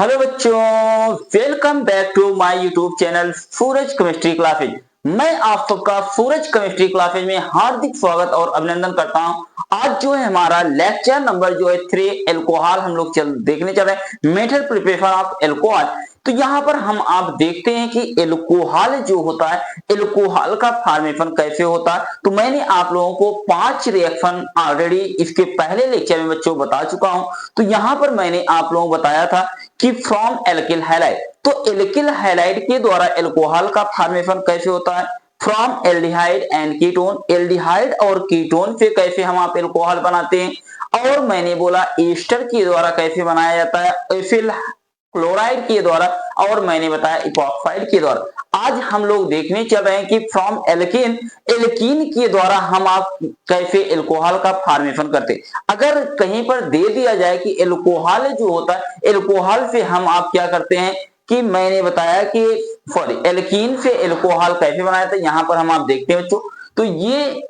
Hello बच्चों, welcome back to my YouTube channel Suraj chemistry classes. मैं आप सबका सूरज केमिस्ट्री क्लासेज में हार्दिक स्वागत और अभिनंदन करता हूं। आज जो है हमारा लेक्चर नंबर जो है 3 एल्कोहल हम लोग देखने चल रहे हैं, मेथड प्रिपरेशन ऑफ एल्कोहल। तो यहाँ पर हम आप देखते हैं कि एल्कोहल जो होता है, एल्कोहल का फॉर्मेशन कैसे होता है। तो मैंने आप लोगों को 5 रिएक्शन ऑलरेडी इसके पहले लेक्चर में बच्चों बता चुका हूं। तो यहाँ पर मैंने आप लोगों को बताया था कि फ्रॉम एल्किल हैलाइड, तो एल्किल हैलाइड के द्वारा एल्कोहल का फॉर्मेशन कैसे होता है, from aldehyde and ketone, aldehyde और कीटोन से कैसे हम आप एल्कोहल बनाते हैं। और मैंने बोला ईस्टर के द्वारा कैसे बनाया जाता है, एसिल क्लोराइड के द्वारा, और मैंने बताया इपॉक्साइड के द्वारा। आज हम लोग देखने चल रहे हैं कि फ्रॉम एल्कीन, एल्कीन के द्वारा हम आप कैसे एल्कोहल का फॉर्मेशन करते हैं। अगर कहीं पर दे दिया जाए कि एल्कोहल जो होता है, एल्कोहल से हम आप क्या करते हैं कि मैंने बताया कि सॉरी एल्कीन से एल्कोहल कैसे बनाया था, यहां पर हम आप देखते हैं बच्चों। तो ये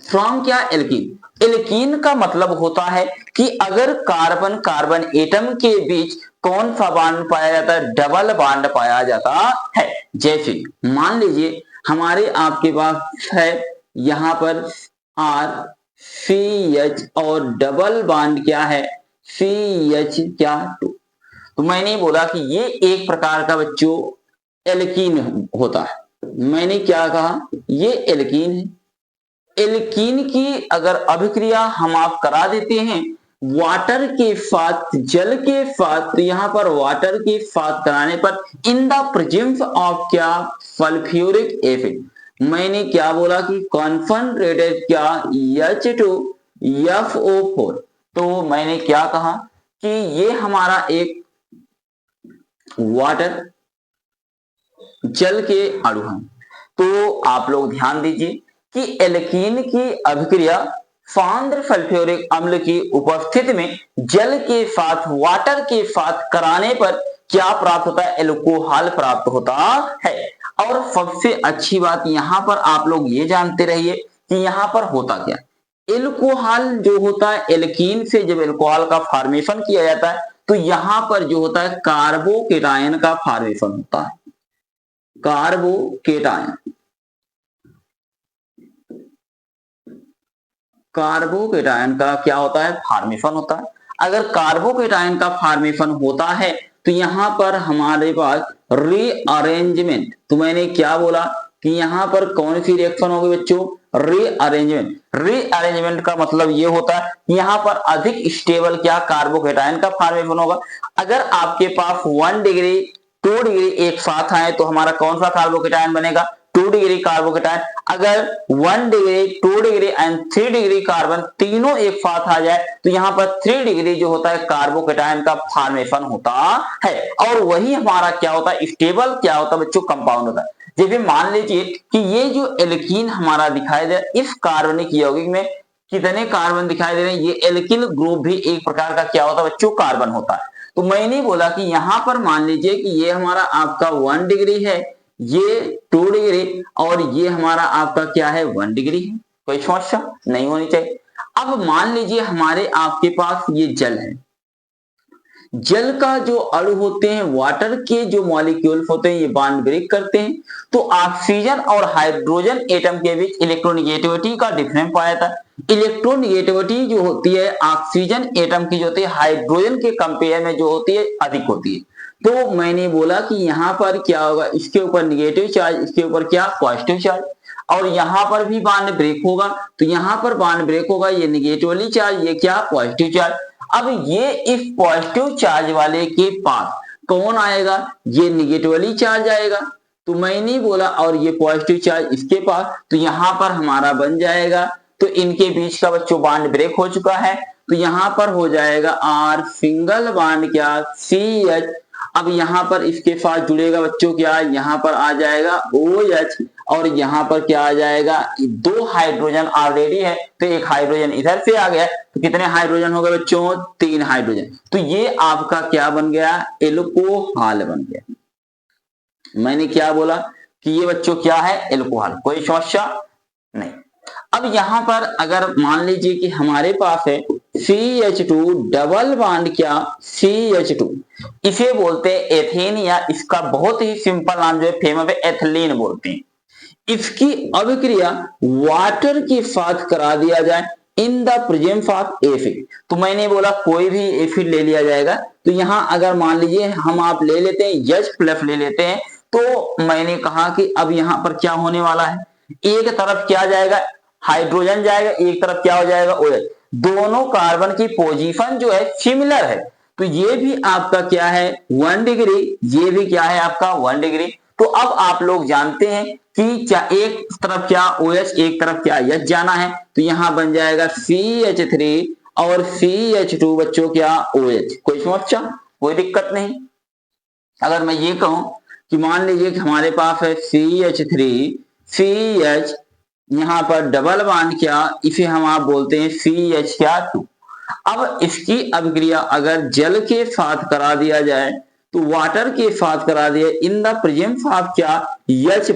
फ्रॉम क्या, एल्कीन, एल्कीन का मतलब होता है कि अगर कार्बन कार्बन एटम के बीच कौन सा बॉन्ड पाया जाता है, डबल बॉन्ड पाया जाता है। जैसे मान लीजिए हमारे आपके पास है यहां पर RCH और डबल बॉन्ड क्या है CH क्या 2। तो मैंने बोला कि ये एक प्रकार का बच्चों एल्कीन होता है। मैंने क्या कहा, ये एल्कीन है। एल्कीन की अगर अभिक्रिया हम आप करा देते हैं वाटर के साथ, जल के साथ, तो यहां पर वाटर के साथ कराने पर इन द प्रेजेंस ऑफ क्या, सल्फ्यूरिक एसिड। मैंने क्या बोला कि कॉन्सनट्रेटेड क्या H2FO4। तो मैंने क्या कहा कि ये हमारा एक वाटर जल के अणु हैं। तो आप लोग ध्यान दीजिए कि एल्कीन की अभिक्रिया सांद्र सल्फ्यूरिक अम्ल की उपस्थिति में जल के साथ, वाटर के साथ कराने पर क्या प्राप्त होता है, एल्कोहल प्राप्त होता है। और सबसे अच्छी बात यहां पर आप लोग ये जानते रहिए कि यहां पर होता क्या, एल्कोहल जो होता है, एल्कीन से जब एल्कोहल का फॉर्मेशन किया जाता है तो यहां पर जो होता है कार्बोकेटायन का फॉर्मेशन होता है। कार्बोकेटायन, कार्बोकेटायन का क्या होता है, फॉर्मेशन होता है। अगर कार्बोकेटायन का फॉर्मेशन होता है तो यहां पर हमारे पास रीअरेंजमेंट, तो मैंने क्या बोला कि यहां पर कौन सी रिएक्शन होगी बच्चों, रीअरेंजमेंट। रीअरेंजमेंट का मतलब ये होता है यहां पर अधिक स्टेबल क्या, कार्बोकेटायन का फॉर्मेशन होगा। अगर आपके पास 1 डिग्री 2 डिग्री एक साथ आए तो हमारा कौन सा कार्बोकेटायन बनेगा, 2 डिग्री कार्बोकेटायन। अगर 1 degree 2 degree and 3 degree carbon तीनों एक साथ आ जाए तो यहां पर 3 डिग्री जो होता है कार्बोकेटायन का फॉर्मेशन होता है। और वही हमारा क्या होता है, स्टेबल क्या होता है बच्चों, कंपाउंड होता है। जैसे मान लीजिए कि ये जो एल्कीन हमारा दिखाई दे, इस कार्बनिक यौगिक में कितने कार्बन दिखाई दे रहे हैं, ये एल्किल ग्रुप भी एक प्रकार का क्या होता है बच्चों, कार्बन होता है। तो मैंने बोला कि यहां पर मान लीजिए कि ये हमारा आपका 1 डिग्री है, ये 2 डिग्री और ये हमारा आपका क्या है 1 डिग्री है। कोई समस्या नहीं होनी चाहिए। अब मान लीजिए हमारे आपके पास ये जल है, जल का जो अणु होते हैं, वाटर के जो मॉलिक्यूल्स होते हैं, ये बॉन्ड ब्रेक करते हैं। तो ऑक्सीजन और हाइड्रोजन एटम के बीच इलेक्ट्रोनिगेटिविटी का डिफरेंस पाया था। इलेक्ट्रोनिगेटिविटी जो होती है ऑक्सीजन एटम की जो होती है हाइड्रोजन के कंपेयर में जो होती है अधिक होती है। तो मैंने बोला कि यहां पर क्या होगा, इसके ऊपर निगेटिव चार्ज, इसके ऊपर क्या पॉजिटिव चार्ज, और यहां पर भी बॉन्ड ब्रेक होगा। तो यहां पर बॉन्ड ब्रेक होगा, ये निगेटिवली चार्ज, ये क्या पॉजिटिव चार्ज। अब ये इस पॉजिटिव चार्ज वाले के पास कौन आएगा, ये निगेटिवली चार्ज आएगा। तो मैंने बोला और ये पॉजिटिव चार्ज इसके पास, तो यहां पर हमारा बन जाएगा, तो इनके बीच का बच्चों बॉन्ड ब्रेक हो चुका है। तो यहां पर हो जाएगा R सिंगल बॉन्ड क्या CH। अब यहां पर इसके साथ जुड़ेगा बच्चों क्या, यहां पर आ जाएगा OH, और यहां पर क्या आ जाएगा, 2 हाइड्रोजन ऑलरेडी है तो एक हाइड्रोजन इधर से आ गया, तो कितने हाइड्रोजन हो गए बच्चों, 3 हाइड्रोजन। तो ये आपका क्या बन गया, एल्कोहल बन गया। मैंने क्या बोला कि ये बच्चों क्या है, एल्कोहल। कोई समस्या नहीं। अब यहाँ पर अगर मान लीजिए कि हमारे पास है CH2 डबल बॉन्ड क्या CH2, इसे बोलते हैं एथेन, या इसका बहुत ही सिंपल नाम जो है फेमस है एथिलीन बोलते हैं। इसकी अभिक्रिया वाटर के साथ करा दिया जाए इन द प्रेजेंस ऑफ एसिड, तो मैंने बोला कोई भी एसिड ले लिया जाएगा। तो यहां अगर मान लीजिए हम आप ले लेते हैं H+ ले लेते हैं, तो मैंने कहा कि अब यहां पर क्या होने वाला है, एक तरफ क्या जाएगा हाइड्रोजन जाएगा, एक तरफ क्या हो जाएगा OH। दोनों कार्बन की पोजीशन जो है सिमिलर है, तो ये भी आपका क्या है 1 डिग्री, ये भी क्या है आपका 1 डिग्री। तो अब आप लोग जानते हैं कि क्या एक तरफ क्या OH एक तरफ क्या H जाना है, तो यहां बन जाएगा CH3 और CH2 बच्चों क्या OH। कोई समस्या, कोई दिक्कत नहीं। अगर मैं ये कहूं कि मान लीजिए कि हमारे पास है CH3 CH, यहां पर डबल बॉन्ड क्या, इसे हम आप बोलते हैं CH क्या 2। अब इसकी अभिक्रिया अगर जल के साथ करा दिया जाए, तो वाटर के साथ करा दिया इन द प्रेजेंस ऑफ क्या H+।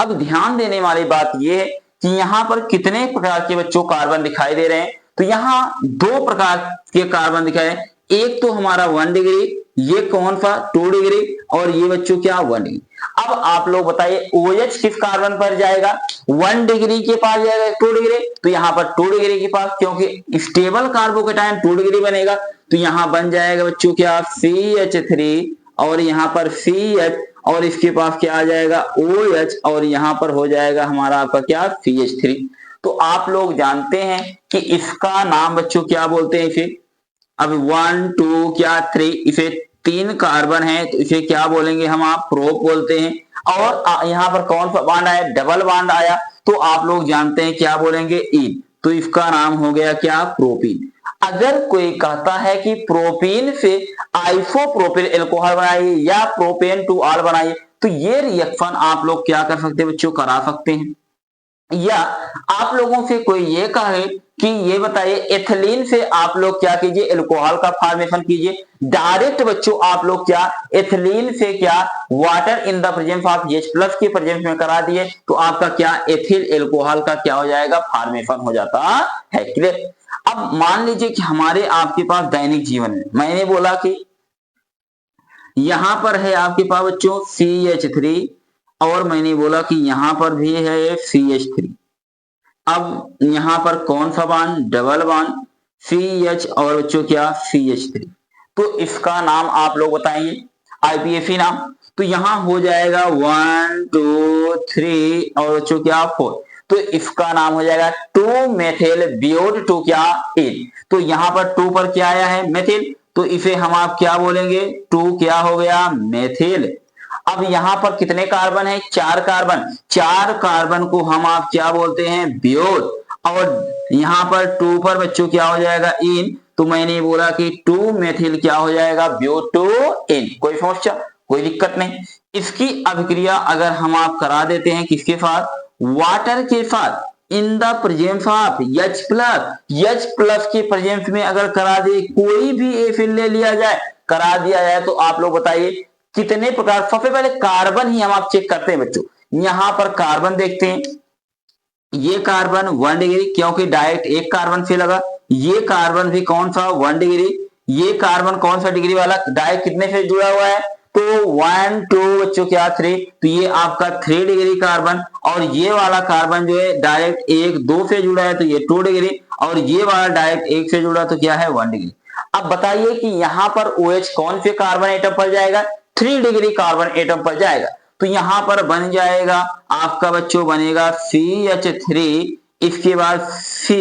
अब ध्यान देने वाली बात यह है कि यहाँ पर कितने प्रकार के बच्चों कार्बन दिखाई दे रहे हैं, तो यहाँ 2 प्रकार के कार्बन दिखाए हैं। एक तो हमारा 1 डिग्री, ये कौन सा 2 डिग्री, और ये बच्चों क्या 1 डिग्री। अब आप लोग बताइए OH किस कार्बन पर जाएगा, 1 डिग्री के पास जाएगा 2 डिग्री, तो यहाँ पर 2 डिग्री के पास, क्योंकि स्टेबल कार्बोकेटायन 2 डिग्री बनेगा, तो यहाँ बन जाएगा बच्चों क्या CH3 और यहाँ पर CH, और इसके पास क्या आ जाएगा OH, और यहाँ पर हो जाएगा हमारा आपका क्या CH3। तो आप लोग जानते हैं कि इसका नाम बच्चों क्या बोलते हैं इसे, अब 1 2 क्या 3, इसे 3 कार्बन है तो इसे क्या बोलेंगे हम आप प्रोप बोलते हैं। और यहाँ पर कौन सा बॉन्ड आया, डबल बॉन्ड आया, तो आप लोग जानते हैं क्या बोलेंगे इन, तो इसका नाम हो गया क्या प्रोपीन। अगर कोई कहता है कि प्रोपीन से आइसोप्रोपिल एल्कोहल बनाइए या प्रोपेन टू ऑल बनाइए, तो ये रिएक्शन आप लोग क्या कर सकते हैं बच्चों, करा सकते हैं। या आप लोगों से कोई ये कहे कि ये बताइए एथिलीन से आप लोग क्या कीजिए एल्कोहल का फॉर्मेशन कीजिए, डायरेक्ट बच्चों आप लोग क्या एथिलीन से क्या water in the presence of H+ के प्रेजेंस में करा दिए, तो आपका क्या एथिल एल्कोहल का क्या हो जाएगा फॉर्मेशन हो जाता है। क्लियर। अब मान लीजिए कि हमारे आपके पास दैनिक जीवन में मैंने बोला कि यहां पर है आपके पास बच्चों CH3, और मैंने बोला कि यहां पर भी है CH3। अब यहां पर कौन सा बॉन्ड, डबल बॉन्ड CH और बच्चों क्या CH3, तो इसका नाम आप लोग बताएंगे IPFE नाम। तो यहां हो जाएगा 1 2 3 और बच्चों क्या 4, तो इसका नाम हो जाएगा 2 मेथिल ब्यूट 2 क्या इन। तो यहां पर 2 पर क्या आया है मेथिल, तो इसे हम आप क्या बोलेंगे 2 क्या हो गया मेथिल। अब यहां पर कितने कार्बन है, 4 कार्बन, 4 कार्बन को हम आप क्या बोलते हैं ब्यूट, और यहां पर 2 पर बच्चों क्या हो जाएगा इन, तो मैंने बोला कि 2 मेथिल क्या हो जाएगा ब्यूटो इन। कोई समस्या, कोई दिक्कत नहीं। इसकी अभिक्रिया अगर हम आप करा देते हैं किसके साथ, वाटर के साथ इन द प्रेजेंस ऑफ H+ के प्रेजेंस में अगर करा दे, कोई भी एसिड ले लिया जाए करा दिया जाए, तो आप लोग बताइए कितने प्रकार। सबसे पहले कार्बन ही हम आप चेक करते हैं बच्चों, यहां पर कार्बन देखते हैं, ये कार्बन 1 डिग्री क्योंकि डायरेक्ट एक कार्बन से लगा, ये कार्बन भी कौन सा 1 डिग्री, ये कार्बन कौन सा डिग्री वाला डायरेक्ट कितने से जुड़ा हुआ है, तो 1 2 बच्चों क्या 3, तो ये आपका 3 डिग्री कार्बन, और ये वाला कार्बन जो है डायरेक्ट 1 2 से जुड़ा है तो ये 2 डिग्री, और ये वाला डायरेक्ट 1 से जुड़ा तो क्या है 1 डिग्री। अब बताइए कि यहां पर OH कौन से कार्बन एटम पर जाएगा, 3 डिग्री कार्बन एटम पर जाएगा, तो यहां पर बन जाएगा आपका बच्चों बनेगा CH3, इसके बाद C।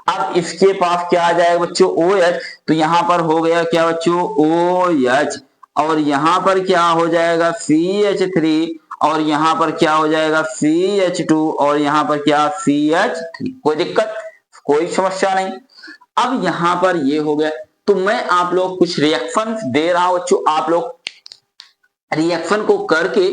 अब इसके पास क्या आ जाएगा बच्चों OH, तो यहां पर हो गया क्या बच्चों OH, और यहां पर क्या हो जाएगा CH3, और यहां पर क्या हो जाएगा CH2, और यहां पर क्या CH3। कोई दिक्कत, कोई समस्या नहीं। अब यहां पर ये हो गया, तो मैं आप लोग कुछ रिएक्शन दे रहा हूं बच्चों, आप लोग रिएक्शन को करके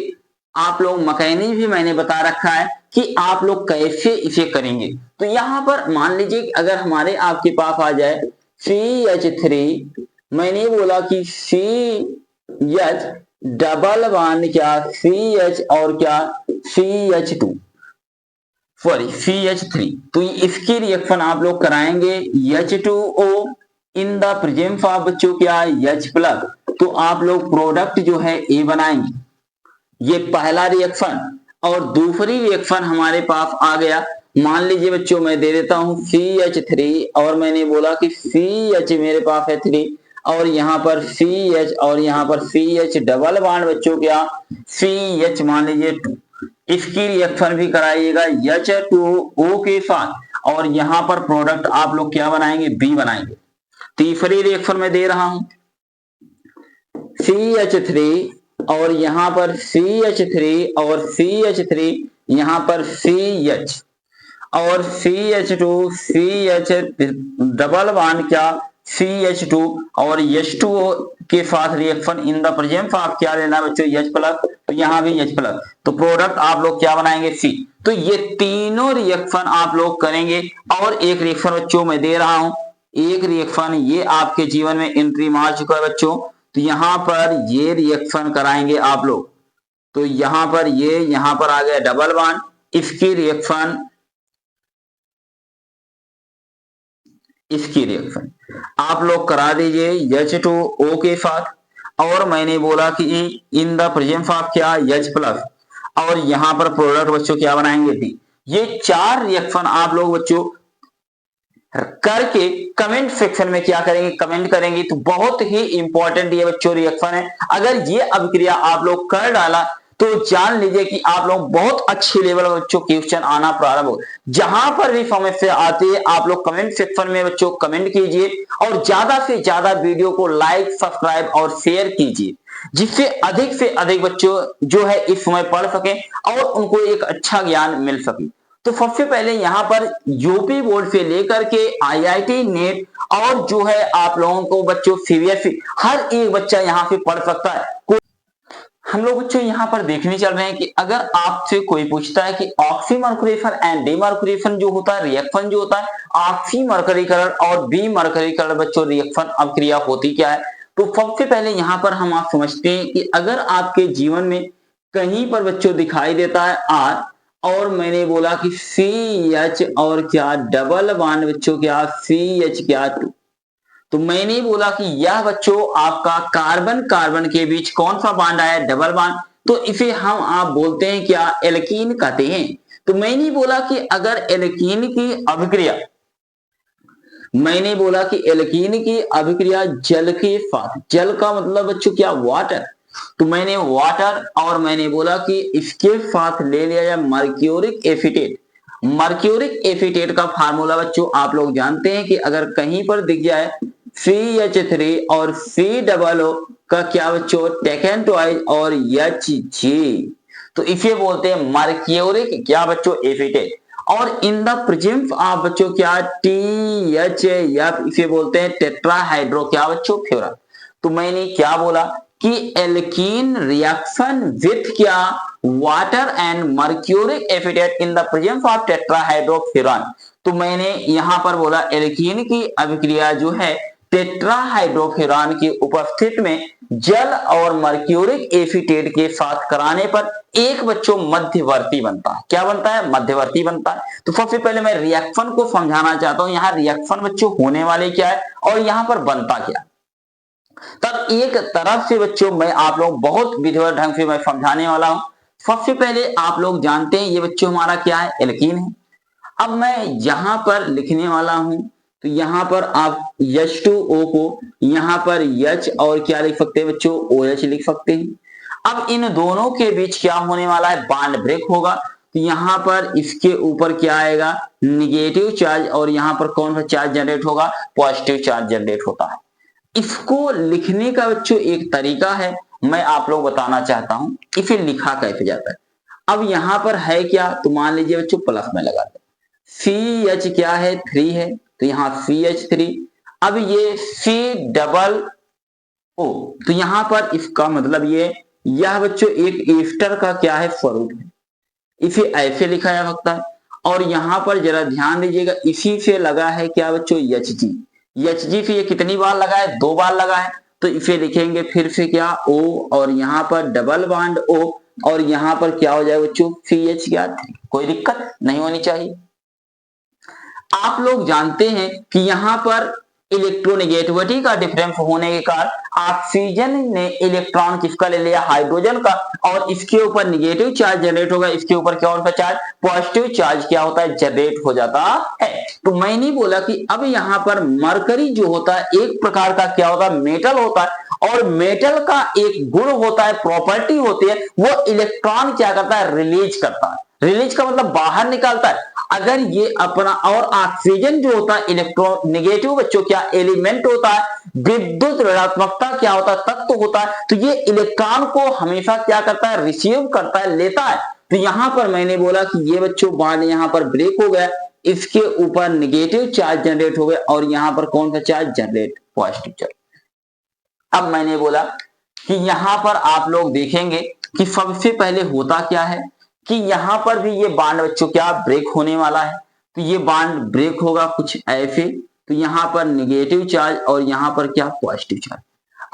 आप लोग मैकेनिज्म भी मैंने बता रखा है कि आप लोग कैसे इसे करेंगे। तो यहां पर मान लीजिए अगर हमारे आपके पास आ जाए CH3, मैंने बोला कि CH डबल बॉन्ड क्या CH और क्या CH2, सॉरी CH3, तो इसकी रिएक्शन आप लोग कराएंगे H2O in the presence of बच्चों क्या H प्लस, तो आप लोग प्रोडक्ट जो है A बनाएंगे। ये पहला रिएक्शन। और दूसरी रिएक्शन हमारे पास आ गया, मान लीजिए बच्चों मैं दे देता हूं CH3 और मैंने बोला कि CH मेरे पास है 3 और यहाँ पर CH और यहाँ पर CH डबल बॉन्ड बच्चों क्या CH मान लीजिए 2, इसकी रिएक्शन भी कराइएगा H2O के साथ और यहाँ पर प्रोडक्ट आप लोग क्या बनाएंगे B बनाएंगे। तीसरी रिएक्शन में दे रहा हूं CH3 और यहाँ पर CH3 और CH3 यहाँ पर CH और CH2 CH डबल बॉन्ड क्या CH2 और H2O के साथ reaction in the presence of क्या लेना है बच्चों H प्लस, तो यहाँ भी H प्लस, तो प्रोडक्ट आप लोग क्या बनाएंगे C। तो ये तीनों रिएक्शन आप लोग करेंगे। और एक रिएक्शन बच्चों मैं दे रहा हूं, एक रिएक्शन ये आपके जीवन में एंट्री मार चुका है बच्चों, तो यहाँ पर ये रिएक्शन कराएंगे आप लोग। तो यहाँ पर ये यहाँ पर आ गया डबल बॉन्ड, इसकी रिएक्शन आप लोग करा दीजिए H2O के साथ। और मैंने बोला कि इन द प्रेजेंस ऑफ क्या H प्लस और यहाँ पर प्रोडक्ट बच्चों क्या बनाएंगे थी। ये 4 रिएक्शन आप लोग बच्चों करके कमेंट सेक्शन में क्या करेंगे, कमेंट करेंगे। तो बहुत ही इंपॉर्टेंट ये बच्चों रिएक्शन है। अगर ये अभिक्रिया आप लोग कर डाला तो जान लीजिए कि आप लोग बहुत अच्छे लेवल में बच्चों क्वेश्चन आना प्रारंभ हो। जहां पर भी समस्या आती है आप लोग कमेंट सेक्शन में बच्चों कमेंट कीजिए और ज्यादा से ज्यादा वीडियो को लाइक सब्सक्राइब और शेयर कीजिए, जिससे अधिक से अधिक बच्चों जो है इस समय पढ़ सकें और उनको एक अच्छा ज्ञान मिल सके। तो सबसे पहले यहाँ पर यूपी बोर्ड से लेकर के IIT नेट और जो है आप लोगों को बच्चों CBSE हर एक बच्चा यहाँ से पढ़ सकता है। हम लोग बच्चों यहाँ पर देखने चल रहे हैं कि अगर आपसे कोई पूछता है कि ऑक्सीमर्कुरीकरण एंड डीमर्कुरीकरण जो होता है रिएक्शन जो होता है ऑक्सीमर्कुरीकरण और डीमर्कुरीकरण बच्चों रिएक्शन अभिक्रिया होती क्या है, तो सबसे पहले यहाँ पर हम आप समझते हैं कि अगर आपके जीवन में कहीं पर बच्चों दिखाई देता है R और मैंने बोला कि CH और क्या डबल बॉन्ड बच्चों क्या CH क्या 2, तो मैंने बोला कि यह बच्चों आपका कार्बन कार्बन के बीच कौन सा बॉन्ड आया डबल बॉन्ड, तो इसे हम आप बोलते हैं क्या एल्कीन कहते हैं। तो मैंने बोला कि अगर एल्कीन की अभिक्रिया, मैंने बोला कि एल्कीन की अभिक्रिया जल के साथ, जल का मतलब बच्चों क्या वाटर, तो मैंने वाटर और मैंने बोला कि इसके साथ ले लिया जाए मर्क्यूरिक एसीटेट। मर्क्यूरिक एसीटेट का फार्मूला बच्चों आप लोग जानते हैं कि अगर कहीं पर दिख जाए CH3 और COO का क्या बच्चों टेकन ट्वाइस और Hg, तो इसे बोलते हैं मर्क्यूरिक क्या बच्चों एसीटेट। और इन द प्रेजेंस ऑफ बच्चों क्या THF इसे बोलते हैं टेट्राहाइड्रो क्या बच्चों फ्यूरन। तो मैंने क्या बोला कि एल्कीन रिएक्शन विथ क्या water and mercuric acetate in the presence of tetrahydrofuran. तो मैंने यहां पर बोला एल्कीन की अभिक्रिया जो है टेट्राहाइड्रोफ्यूरन की उपस्थिति में जल और मर्क्यूरिक एसिटेट के साथ कराने पर एक बच्चों मध्यवर्ती बनता है। क्या बनता है? मध्यवर्ती बनता है। तो सबसे पहले मैं रिएक्शन को समझाना चाहता हूं, यहाँ रिएक्शन बच्चों होने वाले क्या है और यहाँ पर बनता क्या। तब एक तरफ से बच्चों मैं आप लोग बहुत विधिवत ढंग से मैं समझाने वाला हूं। सबसे पहले आप लोग जानते हैं ये बच्चों हमारा क्या है, एल्कीन है। अब मैं यहां पर लिखने वाला हूं, तो यहां पर आप H2O को यहां पर H और क्या लिख सकते हैं बच्चों, OH लिख सकते हैं। अब इन दोनों के बीच क्या होने वाला है, बॉन्ड ब्रेक होगा। तो यहां पर इसके ऊपर क्या आएगा, निगेटिव चार्ज और यहां पर कौन सा चार्ज जनरेट होगा, पॉजिटिव चार्ज जनरेट होता है। इसको लिखने का बच्चों एक तरीका है, मैं आप लोग बताना चाहता हूं इसे लिखा कैसे जाता है। अब यहां पर है क्या, तो मान लीजिए बच्चों प्लस में लगाते हैं, CH क्या है 3 है, तो यहां CH3। अब ये C डबल O, तो यहां पर इसका मतलब ये यह बच्चों एक एस्टर का क्या है स्वरूप है, इसे ऐसे लिखा जा सकता है। और यहां पर जरा ध्यान दीजिएगा, इसी से लगा है क्या बच्चों Hg। Hg से ये कितनी बार लगा है, 2 बार लगा है, तो इसे लिखेंगे फिर से क्या O और यहां पर डबल बॉन्ड O, और यहाँ पर क्या हो जाएगा बच्चों CH क्या 3। कोई दिक्कत नहीं होनी चाहिए। आप लोग जानते हैं कि यहाँ पर इलेक्ट्रोनेगेटिविटी का डिफरेंस होने के कारण ऑक्सीजन ने इलेक्ट्रॉन किसका ले लिया, हाइड्रोजन का, और इसके ऊपर निगेटिव चार्ज जनरेट होगा, इसके ऊपर क्या होता है चार्ज, पॉजिटिव चार्ज क्या होता है, जनरेट हो जाता है। तो मैंने बोला कि अब यहाँ पर मरकरी जो होता है एक प्रकार का क्या होता है, मेटल होता है, और मेटल का एक गुण होता है, प्रॉपर्टी होती है, वो इलेक्ट्रॉन क्या करता है, रिलीज करता है। रिलीज का मतलब बाहर निकालता है। अगर ये अपना, और ऑक्सीजन जो होता है इलेक्ट्रॉन नेगेटिव बच्चों क्या एलिमेंट होता है, विद्युत ऋणात्मकता क्या होता है, तत्व होता है, तो ये इलेक्ट्रॉन को हमेशा क्या करता है, रिसीव करता है, लेता है। तो यहां पर मैंने बोला कि ये बच्चों बॉन्ड यहां पर ब्रेक हो गया, इसके ऊपर नेगेटिव चार्ज जनरेट हो गया, और यहां पर कौन सा चार्ज जनरेट, पॉजिटिव चार्ज। अब मैंने बोला कि यहां पर आप लोग देखेंगे कि सबसे पहले होता क्या है कि यहां पर भी ये बांड बच्चों क्या ब्रेक होने वाला है। तो ये बांड ब्रेक होगा कुछ ऐसे, तो यहां पर नेगेटिव चार्ज और यहां पर क्या पॉजिटिव चार्ज।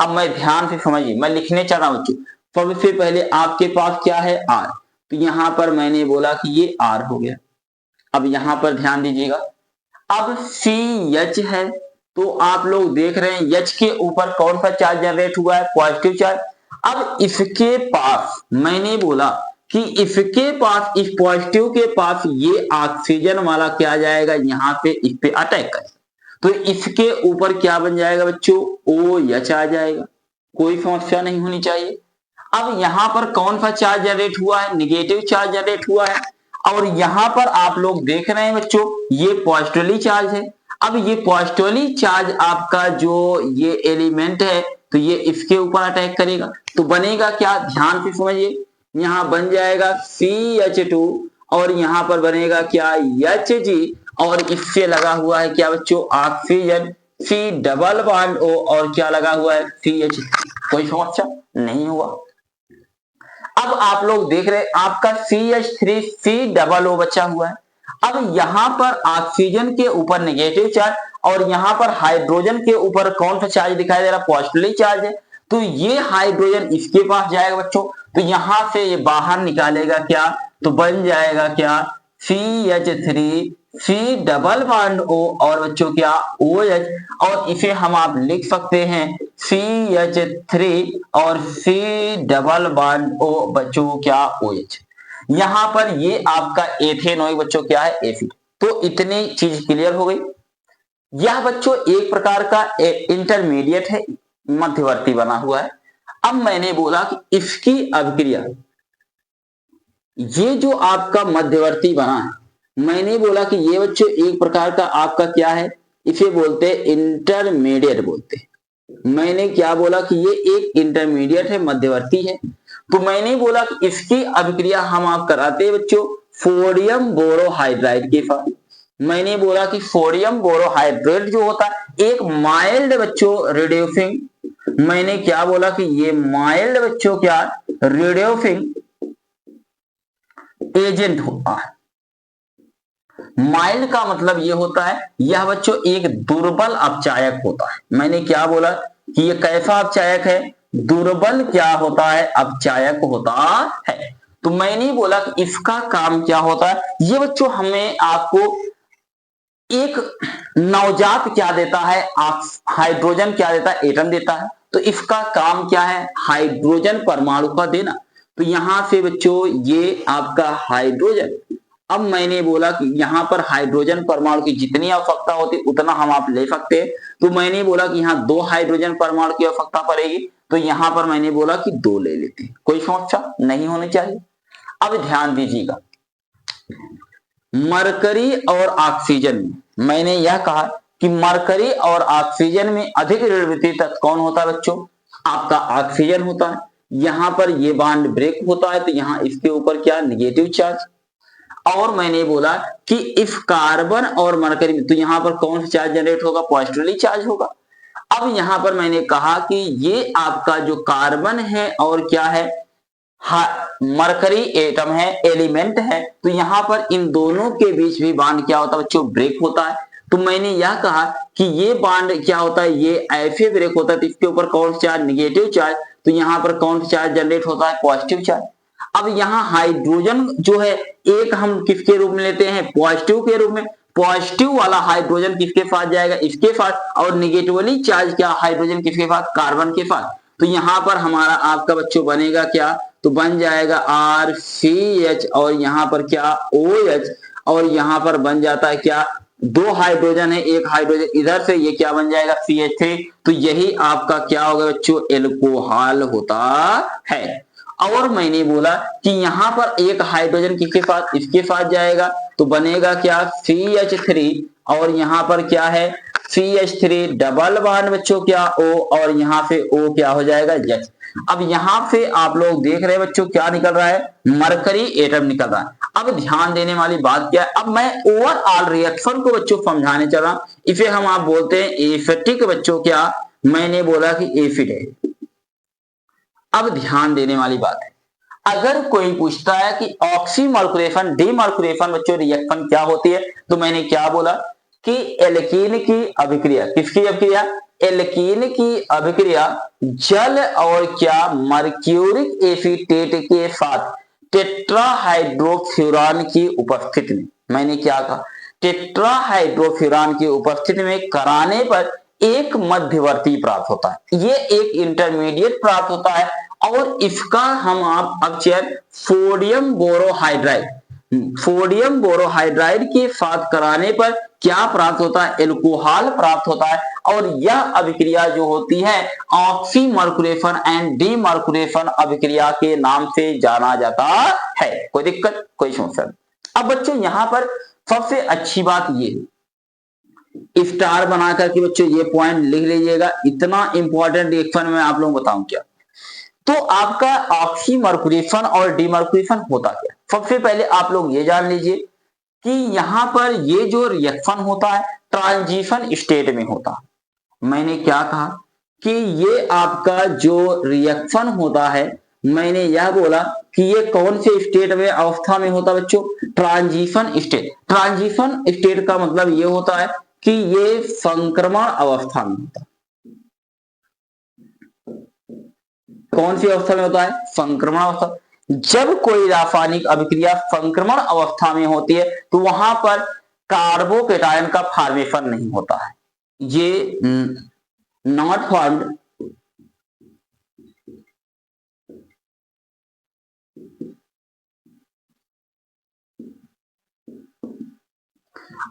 अब मैं ध्यान से समझिए, मैं लिखने चाह रहा हूं बच्चों। सबसे पहले आपके पास क्या है आर, तो यहां पर मैंने बोला कि ये आर हो गया। अब यहां पर ध्यान दीजिएगा, अब सी एच है, तो आप लोग देख रहे हैं एच के ऊपर कौन सा चार्ज जनरेट हुआ है, पॉजिटिव चार्ज। अब इसके पास मैंने बोला कि इसके पास, इस पॉजिटिव के पास ये ऑक्सीजन वाला क्या जाएगा, यहां पे इस पे अटैक करेगा, तो इसके ऊपर क्या बन जाएगा बच्चों, ओ एच आ जाएगा। कोई समस्या नहीं होनी चाहिए। अब यहां पर कौन सा चार्ज जनरेट हुआ है, निगेटिव चार्ज जनरेट हुआ है, और यहां पर आप लोग देख रहे हैं बच्चों ये पॉजिटिवली चार्ज है। अब ये पॉजिटिवली चार्ज आपका जो ये एलिमेंट है, तो ये इसके ऊपर अटैक करेगा, तो बनेगा क्या, ध्यान से समझिए। यहां बन जाएगा CH2 और यहां पर बनेगा क्या, Hg, और इससे लगा हुआ है क्या बच्चों, oxygen, C double bond O, और क्या लगा हुआ है CH। कोई समस्या नहीं हुआ। अब आप लोग देख रहे हैं आपका CH3 C डबल O बचा हुआ है। अब यहां पर ऑक्सीजन के ऊपर नेगेटिव चार्ज, और यहां पर हाइड्रोजन के ऊपर कौन सा चार्ज दिखाई दे रहा, पॉजिटिवली चार्ज है, तो ये हाइड्रोजन इसके पास जाएगा बच्चों, तो यहां से ये बाहर निकालेगा क्या, तो बन जाएगा क्या, CH3 C double bond O, और बच्चों क्या OH, और इसे हम आप लिख सकते हैं CH3 और C डबल बॉन्ड O बच्चों क्या OH। यहां पर ये आपका एथेनॉइक बच्चों क्या है, एसिड। तो इतनी चीज क्लियर हो गई। यह बच्चों एक प्रकार का इंटरमीडिएट है, मध्यवर्ती बना हुआ है। अब मैंने बोला कि इसकी अभिक्रिया, ये जो आपका मध्यवर्ती बना है, मैंने बोला कि ये बच्चों एक प्रकार का आपका क्या है, इसे बोलते हैं इंटरमीडिएट बोलते हैं। मैंने क्या बोला कि ये एक इंटरमीडिएट है, मध्यवर्ती है। तो मैंने बोला कि इसकी अभिक्रिया हम आप कराते हैं बच्चों सोडियम बोरोहाइड्राइड के साथ। मैंने बोला कि सोडियम बोरोहाइड्रेट जो होता है एक माइल्ड बच्चों रिड्यूसिंग, मैंने क्या बोला कि ये माइल्ड बच्चों क्या रिड्यूसिंग एजेंट होता है। माइल्ड का मतलब ये होता है यह बच्चों एक दुर्बल अपचायक होता है। मैंने क्या बोला कि ये कैसा अपचायक है, दुर्बल क्या होता है, अपचायक होता है। तो मैंने बोला कि इसका काम क्या होता है, ये बच्चों हमें आपको एक नवजात क्या देता है, हाइड्रोजन क्या देता है, एटम देता है। तो इसका काम क्या है, हाइड्रोजन परमाणु का देना। तो यहां से बच्चों ये आपका हाइड्रोजन, अब मैंने बोला कि यहां पर हाइड्रोजन परमाणु की जितनी आवश्यकता होती उतना हम आप ले सकते हैं। तो मैंने बोला कि यहाँ 2 हाइड्रोजन परमाणु की आवश्यकता पड़ेगी, तो यहां पर मैंने बोला कि 2 ले लेते हैं, कोई समस्या नहीं होनी चाहिए। अब ध्यान दीजिएगा, मरकरी और ऑक्सीजन में मैंने यह कहा कि मरकरी और ऑक्सीजन में अधिक ऋणवितीय तत्व कौन होता है बच्चों, आपका ऑक्सीजन होता है। यहां पर ये बॉन्ड ब्रेक होता है, तो यहां इसके ऊपर क्या नेगेटिव चार्ज। और मैंने बोला कि इस कार्बन और मरकरी में, तो यहां पर कौन सा चार्ज जनरेट होगा, पॉजिटिवली चार्ज होगा। अब यहां पर मैंने कहा कि ये आपका जो कार्बन है और क्या है, मरकरी एटम है, एलिमेंट है, तो यहां पर इन दोनों के बीच भी बॉन्ड क्या होता है बच्चों, ब्रेक होता है। तो मैंने यह कहा कि ये बॉन्ड क्या होता है, ये ऐसे ब्रेक होता है, तो इसके ऊपर कौन सा चार्ज, निगेटिव चार्ज, तो यहां पर कौन सा चार्ज जनरेट होता है, पॉजिटिव चार्ज। अब यहाँ हाइड्रोजन जो है एक हम किसके रूप में लेते हैं, पॉजिटिव के रूप में। पॉजिटिव वाला हाइड्रोजन किसके पास जाएगा, इसके पास, और निगेटिवली चार्ज क्या हाइड्रोजन किसके पास, कार्बन के पास। तो यहाँ पर हमारा आपका बच्चों बनेगा क्या, तो बन जाएगा RCH और यहाँ पर क्या OH, और यहाँ पर बन जाता है क्या, दो हाइड्रोजन है, एक हाइड्रोजन इधर से, ये क्या बन जाएगा CH3। तो यही आपका क्या होगा बच्चों, एल्कोहल होता है। और मैंने बोला कि यहाँ पर एक हाइड्रोजन किसके पास, इसके पास जाएगा, तो बनेगा क्या CH3, और यहाँ पर क्या है CH3 डबल बॉन्ड बच्चों क्या O, और यहाँ पे O क्या हो जाएगा H। अब यहाँ पे आप लोग देख रहे हैं बच्चों क्या निकल रहा है, मरकरी एटम निकल रहा है। अब ध्यान देने वाली बात क्या है, अब मैं ओवरऑल रिएक्शन को बच्चों समझाने चल रहा हूं। इसे हम आप बोलते हैं एसिटिक बच्चों क्या, मैंने बोला कि एसिड है। अब ध्यान देने वाली बात है, अगर कोई पूछता है कि ऑक्सीमर्कुरेशन डीमर्कुरेशन बच्चों रिएक्शन क्या होती है, तो मैंने क्या बोला कि एल्कीन की अभिक्रिया, किसकी अभिक्रिया, एल्कीन की अभिक्रिया जल और क्या मर्क्यूरिक एसीटेट के साथ टेट्राहाइड्रोफ्यूरान की उपस्थिति में, मैंने क्या कहा, टेट्राहाइड्रोफ्यूरान की उपस्थिति में कराने पर एक मध्यवर्ती प्राप्त होता है, ये एक इंटरमीडिएट प्राप्त होता है। और इसका हम आप अब chair sodium borohydride, sodium borohydride के साथ कराने पर क्या प्राप्त होता है, एल्कोहल प्राप्त होता है। और यह अभिक्रिया जो होती है ऑक्सीमर्कुरेशन एंड डीमर्कुरेशन अभिक्रिया के नाम से जाना जाता है। कोई दिक्कत, कोई समस्या? अब बच्चों यहां पर सबसे अच्छी बात ये स्टार बना करके बच्चों ये पॉइंट लिख लीजिएगा, इतना इंपॉर्टेंट रिएक्शन में आप लोग बताऊं क्या। तो आपका ऑक्सीमर्कुरेशन और डीमर्कुरेशन होता क्या, सबसे पहले आप लोग ये जान लीजिए कि यहां पर ये जो रिएक्शन होता है ट्रांजिशन स्टेट में होता है। मैंने क्या कहा कि ये आपका जो रिएक्शन होता है, मैंने यह बोला कि ये कौन से स्टेट में अवस्था में होता है बच्चों, ट्रांजिशन स्टेट। ट्रांजिशन स्टेट का मतलब ये होता है कि ये संक्रमण अवस्था में होता है। कौन सी अवस्था में होता है, संक्रमण अवस्था। जब कोई रासायनिक अभिक्रिया संक्रमण अवस्था में होती है तो वहां पर कार्बोकेटायन का फॉर्मेशन नहीं होता है, ये नॉट फॉर्म्ड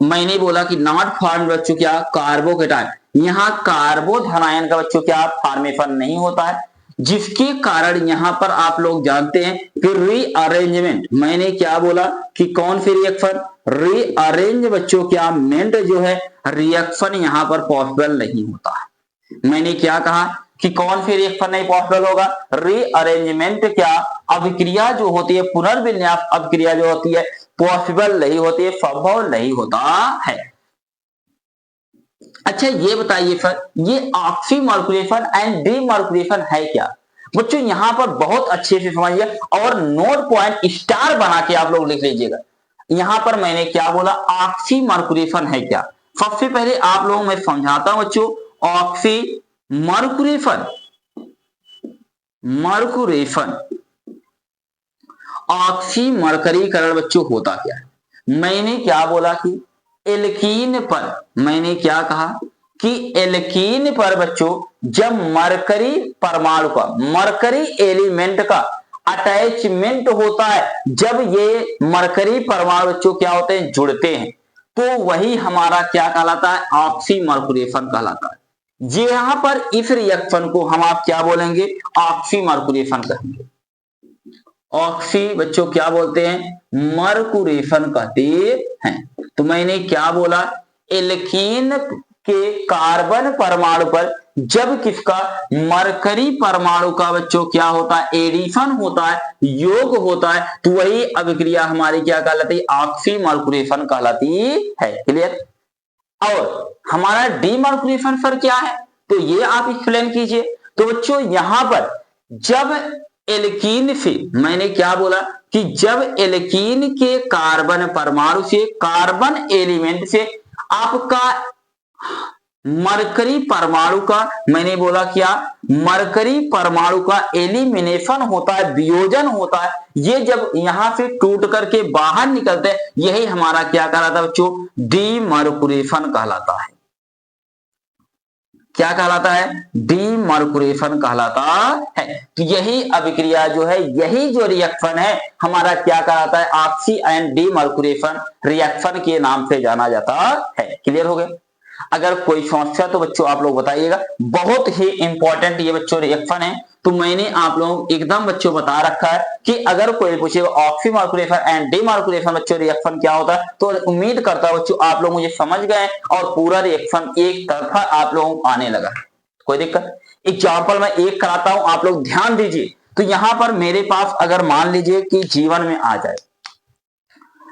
मैंने बोला कि नॉट फॉर्म्ड बच्चों क्या, कार्बोकेटायन, यहाँ कार्बोधनायन का बच्चों क्या फॉर्मेशन नहीं होता है, जिसके कारण यहां पर आप लोग जानते हैं कि रीअरेंजमेंट, मैंने क्या बोला कि कौन सी रिएक्शन, रीअरेंज बच्चों क्या मेंट जो है रिएक्शन यहां पर पॉसिबल नहीं होता है। मैंने क्या कहा कि कौन सी रिएक्शन नहीं पॉसिबल होगा, रीअरेंजमेंट क्या अभिक्रिया जो होती है, पुनर्विन्यास अभिक्रिया जो होती है पॉसिबल नहीं होती है, संभव नहीं होता है। अच्छा ये बताइए सर, ये ऑक्सीमर्कुरेशन एंड डीमर्कुरेशन है क्या बच्चों, यहां पर बहुत अच्छे से समझिए और नोट पॉइंट स्टार बना के आप लोग लिख लीजिएगा। यहां पर मैंने क्या बोला, ऑक्सीमर्कुरेशन है क्या। सबसे पहले आप लोगों मैं समझाता हूं बच्चों, ऑक्सीमर्कुरेशन, मर्कुरेशन, ऑक्सीमर्करीकरण बच्चों होता क्या है। मैंने क्या बोला कि एल्कीन पर, मैंने क्या कहा कि एल्कीन पर बच्चों जब मरकरी परमाणु का, मरकरी एलिमेंट का अटैचमेंट होता है, जब ये मरकरी परमाणु बच्चों क्या होते हैं, जुड़ते हैं, तो वही हमारा क्या कहलाता है, ऑक्सीमर्कुरेशन कहलाता है। ये यहां पर इस रिएक्शन को हम आप क्या बोलेंगे, ऑक्सीमर्कुरेशन कहेंगे। ऑक्सी बच्चों क्या बोलते हैं, मर्कुरेशन कहते हैं। तो मैंने क्या बोला, एल्कीन के कार्बन परमाणु पर जब किसका, मरकरी परमाणु का बच्चों क्या होता है, एडिशन होता है, योग होता है, तो वही अभिक्रिया हमारी क्या कहलाती है, ऑक्सीमर्कुरेशन कहलाती है। क्लियर। और हमारा डीमर्कुरेशन पर क्या है, तो ये आप एक्सप्लेन कीजिए। तो बच्चों यहां पर जब एल्कीन से, मैंने क्या बोला कि जब एल्कीन के कार्बन परमाणु से, कार्बन एलिमेंट से आपका मरकरी परमाणु का, मैंने बोला क्या, मरकरी परमाणु का एलिमिनेशन होता है, वियोजन होता है। ये जब यहां से टूट करके बाहर निकलते हैं, यही हमारा क्या कहलाता है बच्चों, डीमर्कुरेशन कहलाता है। क्या कहलाता है, डीमर्कुरेशन कहलाता है। तो यही अभिक्रिया जो है, यही जो रिएक्शन है हमारा क्या कहलाता है, ऑक्सी एंड डीमर्कुरेशन रिएक्शन के नाम से जाना जाता है। क्लियर हो गया। अगर कोई समस्या तो बच्चों आप लोग बताइएगा। बहुत ही इंपॉर्टेंट ये बच्चों रिएक्शन है, तो मैंने आप लोग एकदम बच्चों बता रखा है कि अगर कोई पूछेगा ऑक्सीमर्कुरेशन एंड डीमर्कुरेशन बच्चों रिएक्शन क्या होता है, तो उम्मीद करता हूं बच्चों आप लोग मुझे समझ गए और पूरा रिएक्शन एक तरफा आप लोगों को आने लगा। कोई दिक्कत। एग्जाम्पल मैं एक कराता हूं, आप लोग ध्यान दीजिए। तो यहां पर मेरे पास अगर मान लीजिए कि जीवन में आ जाए,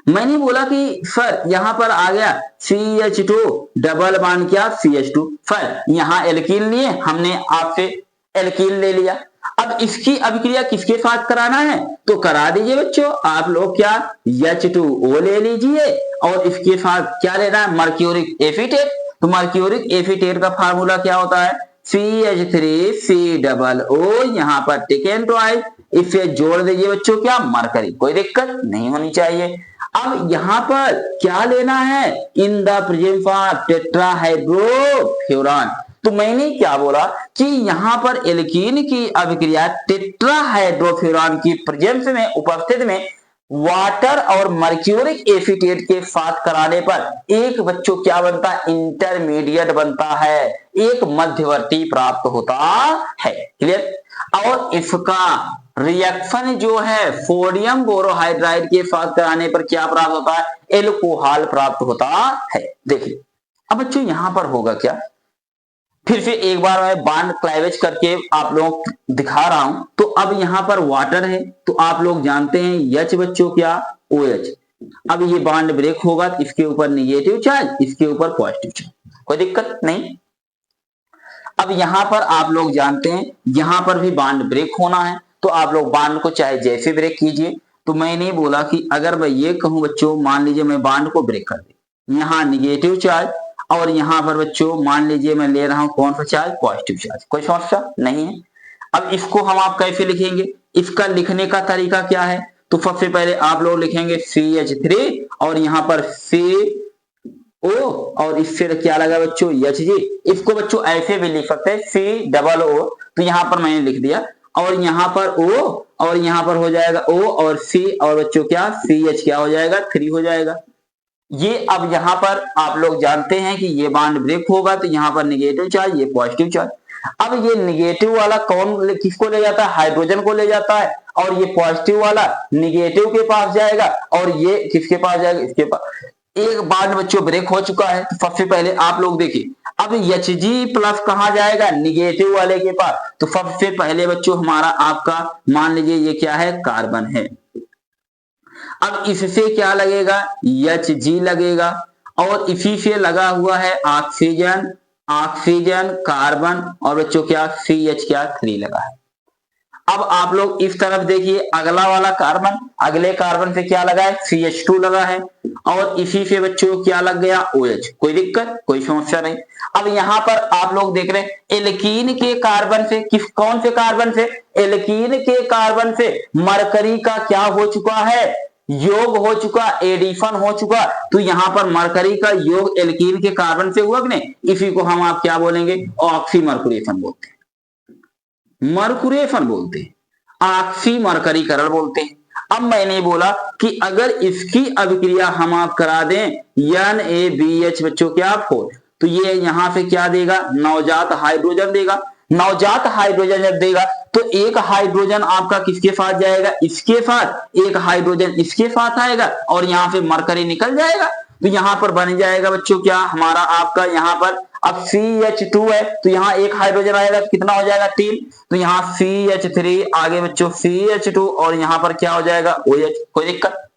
मैंने बोला कि सर यहां पर आ गया CH2 डबल बॉन्ड क्या CH2, सर यहां एल्कीन लिए, हमने आपसे एल्कीन ले लिया। अब इसकी अभिक्रिया किसके साथ कराना है, तो करा दीजिए बच्चों आप लोग क्या, H2O ले लीजिए और इसके साथ क्या लेना है, मर्क्यूरिक एसीटेट। तो मर्क्यूरिक एसीटेट का फार्मूला क्या होता है, CH3COO, यहाँ पर टिकेन ट्वाइस, इसे जोड़ दीजिए बच्चों क्या, मरकरी। कोई दिक्कत नहीं होनी चाहिए। अब यहां पर क्या लेना है, इन द प्रेजेंस ऑफ टेट्राहाइड्रोफ्यूरान। तो मैंने क्या बोला कि यहां पर एल्कीन की अभिक्रिया टेट्राहाइड्रोफ्यूरान की प्रेजेंस में, उपस्थित में वाटर और मर्क्यूरिक एसीटेट के साथ कराने पर एक बच्चों क्या बनता है, इंटरमीडिएट बनता है, एक मध्यवर्ती प्राप्त होता है। क्लियर। और इसका रिएक्शन जो है सोडियम बोरोहाइड्राइड के साथ कराने पर क्या प्राप्त होता है, एल्कोहल प्राप्त होता है। देखिए अब बच्चों यहां पर होगा क्या, फिर से एक बार मैं बॉन्ड क्लाइवेज करके आप लोगों को दिखा रहा हूं। तो अब यहां पर वाटर है, तो आप लोग जानते हैं H बच्चों क्या, OH। अब ये बॉन्ड ब्रेक होगा तो इसके ऊपर निगेटिव चार्ज, इसके ऊपर पॉजिटिव चार्ज, कोई दिक्कत नहीं। अब यहां पर आप लोग जानते हैं यहां पर भी बॉन्ड ब्रेक होना है, तो आप लोग बॉन्ड को चाहे जैसे ब्रेक कीजिए। तो मैंने बोला कि अगर मैं ये कहूं बच्चों, मान लीजिए मैं बॉन्ड को ब्रेक कर दे, यहाँ निगेटिव चार्ज और यहां पर बच्चों मान लीजिए मैं ले रहा हूं कौन सा चार्ज, पॉजिटिव चार्ज, कोई समस्या नहीं है। अब इसको हम आप कैसे लिखेंगे, इसका लिखने का तरीका क्या है, तो सबसे पहले आप लोग लिखेंगे CH3 और यहां पर CO और इससे क्या लगा बच्चों Hg। इसको बच्चों ऐसे भी लिख सकते हैं COO, तो यहां पर मैंने लिख दिया और यहां पर O और यहां पर हो जाएगा O और C और बच्चों क्या CH क्या हो जाएगा, 3 हो जाएगा। ये अब यहां पर आप लोग जानते हैं कि ये बॉन्ड ब्रेक होगा तो यहां पर निगेटिव चार्ज, ये पॉजिटिव चार्ज। अब ये निगेटिव वाला कौन किसको ले जाता है, हाइड्रोजन को ले जाता है, और ये पॉजिटिव वाला निगेटिव के पास जाएगा और ये किसके पास जाएगा, इसके पास। एक बॉन्ड बच्चों ब्रेक हो चुका है, तो सबसे पहले आप लोग देखिए अब Hg प्लस कहां जाएगा, निगेटिव वाले के पास। तो सबसे पहले बच्चों हमारा आपका मान लीजिए ये क्या है, कार्बन है। अब इससे क्या लगेगा, Hg लगेगा और इसी से लगा हुआ है ऑक्सीजन, ऑक्सीजन कार्बन और बच्चों क्या CH क्या 3 लगा है। अब आप लोग इस तरफ देखिए, अगला वाला कार्बन, अगले कार्बन से क्या लगा है, CH2 लगा है और इसी से बच्चों क्या लग गया, OH। कोई दिक्कत, कोई समस्या नहीं। अब यहां पर आप लोग देख रहे हैं एल्कीन के कार्बन से, किस कौन से कार्बन से, एल्कीन के कार्बन से मरकरी का क्या हो चुका है, योग हो चुका, एडिशन हो चुका। तो यहां पर मरकरी का योग एल्कीन के कार्बन से हुआ कि नहीं, इसी को हम आप क्या बोलेंगे, ऑक्सीमर्कुरेशन बोलते हैं, मर्कुरेशन बोलते हैं, ऑक्सीमर्करीकरण बोलते हैं। अब मैंने बोला कि अगर इसकी अभिक्रिया हम आप करा दें NaBH बच्चों क्या 4, तो ये यहां से क्या देगा, नवजात हाइड्रोजन देगा। नवजात हाइड्रोजन जब देगा तो एक हाइड्रोजन आपका किसके साथ जाएगा, इसके साथ, एक हाइड्रोजन इसके साथ आएगा और यहां से मरकरी निकल जाएगा। तो यहां पर बन जाएगा बच्चों क्या हमारा आपका, यहां पर अब CH2 है तो यहां एक हाइड्रोजन आएगा, कितना हो जाएगा 3, तो यहां CH3 आगे बच्चों CH2 और यहां पर क्या हो जाएगा OH। कोई दिक्कत।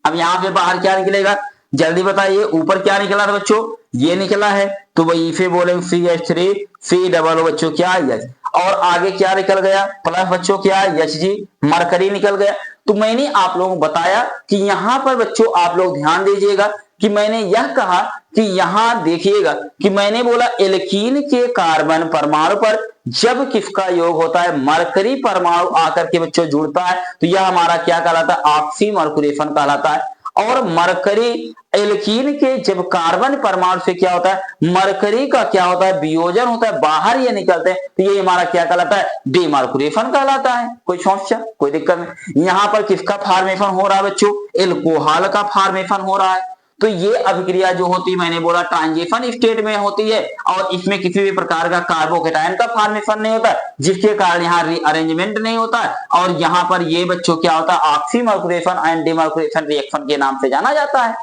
अब यहां से बाहर क्या निकलेगा, जल्दी बताइए, ऊपर क्या निकला था बच्चों, ये निकला है, तो वही इसे बोलेंगे CH3 COO बच्चों क्या H, और आगे क्या निकल गया, प्लस बच्चों क्या Hg, मरकरी निकल गया। तो मैंने आप लोगों को बताया कि यहां पर बच्चों आप लोग ध्यान दीजिएगा कि मैंने यह कहा कि यहां देखिएगा कि मैंने बोला एल्कीन के कार्बन परमाणु पर जब किसका योग होता है, मरकरी परमाणु आकर के बच्चों जुड़ता है, तो यह हमारा क्या कहलाता है, ऑक्सीमर्कुरेशन कहलाता है। और मरकरी एल्कीन के जब कार्बन परमाणु से क्या होता है, मरकरी का क्या होता है, वियोजन होता है, बाहर ये निकलते हैं, तो ये हमारा क्या कहलाता है, डीमार्कुरेशन कहलाता है। कोई समस्या, कोई दिक्कत नहीं। यहां पर किसका फॉर्मेशन हो रहा है बच्चों, एल्कोहल का फॉर्मेशन हो रहा है। तो ये अभिक्रिया जो होती है, मैंने बोला ट्रांजिशन स्टेट में होती है और इसमें किसी भी प्रकार का कार्बोकेटायन का फॉर्मेशन नहीं होता, जिसके कारण यहाँ रीअरेंजमेंट नहीं होता। और यहाँ पर ये बच्चों क्या होता है, ऑक्सीमर्कुरेशन एंड डीमर्कुरेशन रिएक्शन के नाम से जाना जाता है।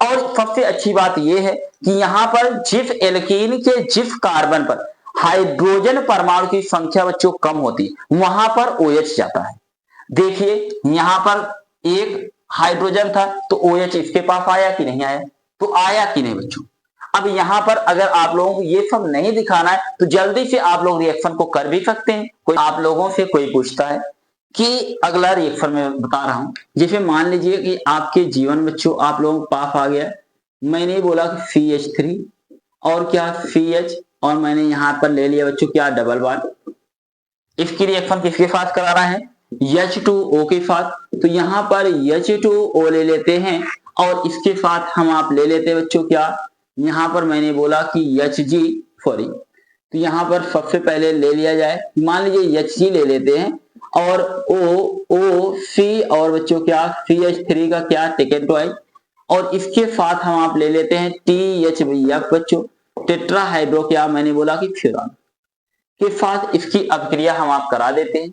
और सबसे अच्छी बात यह है कि यहाँ पर जिस एल्कीन के जिस कार्बन पर हाइड्रोजन परमाणु की संख्या बच्चों कम होती है, वहां पर OH जाता है। देखिए यहाँ पर एक हाइड्रोजन था तो OH इसके पास आया कि नहीं आया, तो आया कि नहीं बच्चों। अब यहां पर अगर आप लोगों को ये सब नहीं दिखाना है तो जल्दी से आप लोग रिएक्शन को कर भी सकते हैं। कोई आप लोगों से कोई पूछता है कि अगला रिएक्शन में बता रहा हूं, जैसे मान लीजिए कि आपके जीवन बच्चों आप लोगों को पास आ गया, मैंने बोला कि CH3 और क्या CH, और मैंने यहां पर ले लिया बच्चों क्या, डबल बॉन्ड। इसकी रिएक्शन किसके साथ करा रहा है, H2O के साथ। तो यहां पर H2O ले लेते हैं और इसके साथ हम आप ले लेते हैं बच्चों क्या, यहां पर मैंने बोला कि Hg, सॉरी, तो यहां पर सबसे पहले ले लिया जाए, मान लीजिए Hg ले लेते हैं और OC और बच्चों क्या CH3 का क्या टेकेटोइड, और इसके साथ हम आप ले लेते हैं THF बच्चों, टेट्राहाइड्रो क्या मैंने बोला कि फ्यूरॉन के साथ इसकी अभिक्रिया हम आप करा देते हैं।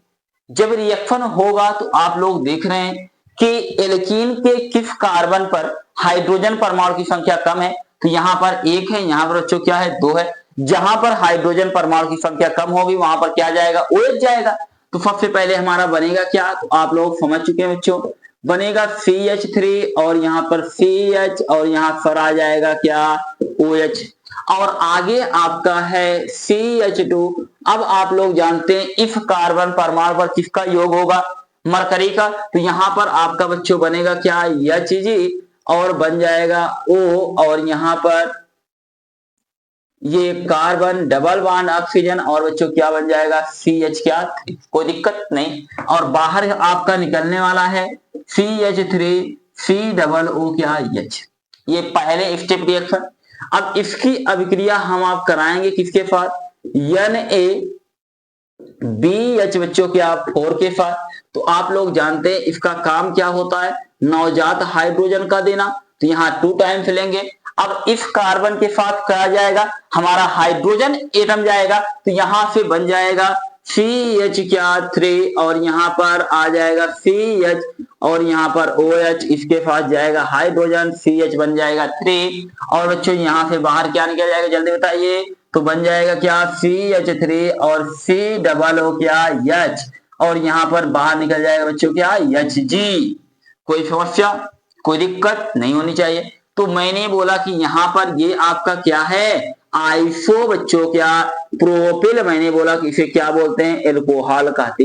जब रिएक्शन होगा तो आप लोग देख रहे हैं कि एल्कीन के किस कार्बन पर हाइड्रोजन परमाणु की संख्या कम है, तो यहां पर 1 है, यहां पर बच्चों क्या है 2 है। जहां पर हाइड्रोजन परमाणु की संख्या कम होगी वहां पर क्या जाएगा, OH जाएगा। तो सबसे पहले हमारा बनेगा क्या, तो आप लोग समझ चुके हैं बच्चों, बनेगा CH3 और यहां पर CH और यहां पर आ जाएगा क्या OH, और आगे आपका है CH2। अब आप लोग जानते हैं इस कार्बन परमाणु पर किसका योग होगा, मरकरी का, तो यहां पर आपका बच्चों बनेगा क्या Hg और बन जाएगा O, और यहां पर ये कार्बन डबल बॉन्ड ऑक्सीजन और बच्चों क्या बन जाएगा CH क्या, कोई दिक्कत नहीं। और बाहर आपका निकलने वाला है CH3 COO क्या H। ये पहले स्टेप रिएक्शन। अब इसकी अभिक्रिया हम आप कराएंगे किसके साथ, NaBH बच्चों क्या 4 के साथ। तो आप लोग जानते हैं इसका काम क्या होता है, नवजात हाइड्रोजन का देना, तो यहाँ 2 टाइम्स लेंगे। अब इस कार्बन के साथ क्या जाएगा, हमारा हाइड्रोजन एटम जाएगा, तो यहां से बन जाएगा CH क्या 3 और यहां पर आ जाएगा CH और यहां पर OH, इसके साथ जाएगा हाइड्रोजन, CH बन जाएगा 3 और बच्चों यहां से बाहर क्या निकल जाएगा जल्दी बताइए, तो बन जाएगा क्या CH3 और COO क्या H, और यहां पर बाहर निकल जाएगा बच्चों क्या Hg। कोई समस्या, कोई दिक्कत नहीं होनी चाहिए। तो मैंने बोला कि यहां पर ये आपका क्या है, आइसो बच्चों क्या प्रोपिल, मैंने बोला कि इसे क्या बोलते हैं, एल्कोहल कहते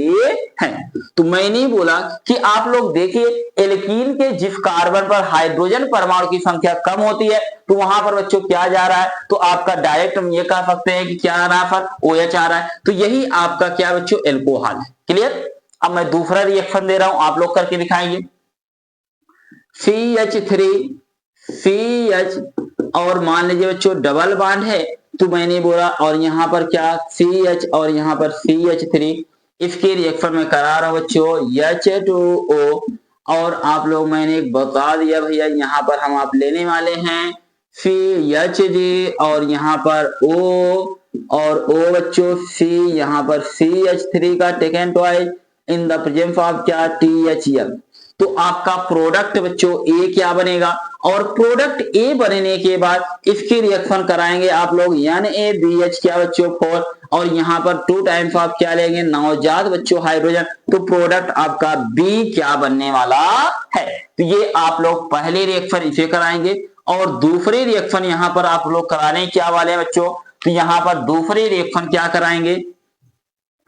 हैं। तो मैंने बोला कि आप लोग देखिए एल्कीन के जिस कार्बन पर हाइड्रोजन परमाणु की संख्या कम होती है तो वहां पर बच्चों क्या जा रहा है, तो आपका डायरेक्ट हम ये कह सकते हैं कि क्या आ रहा है पर OH आ रहा है, तो यही आपका क्या बच्चों एल्कोहल है। क्लियर। अब मैं दूसरा रिएक्शन दे रहा हूं, आप लोग करके दिखाएंगे। CH3 CH और मान लीजिए बच्चों डबल बॉन्ड है, तो मैंने बोला और यहां पर क्या CH और यहां पर CH3, इसके रिएक्शन में करा रहा हूं बच्चों H2O, और आप लोग मैंने बता दिया भैया यहाँ पर हम आप लेने वाले हैं CHG और यहाँ पर O और O बच्चों C, यहाँ पर CH3 का taken twice in the presence of क्या THF। तो आपका प्रोडक्ट बच्चों ए क्या बनेगा, और प्रोडक्ट ए बनने के बाद इसकी रिएक्शन कराएंगे आप लोग NaBH क्या बच्चों 4, और यहां पर 2 टाइम्स आप क्या लेंगे नवजात बच्चों हाइड्रोजन, तो प्रोडक्ट आपका बी क्या बनने वाला है। तो ये आप लोग पहले रिएक्शन इसे कराएंगे और दूसरे रिएक्शन यहां पर आप लोग कराने क्या वाले हैं बच्चों, तो यहां पर दूसरे रिएक्शन क्या कराएंगे,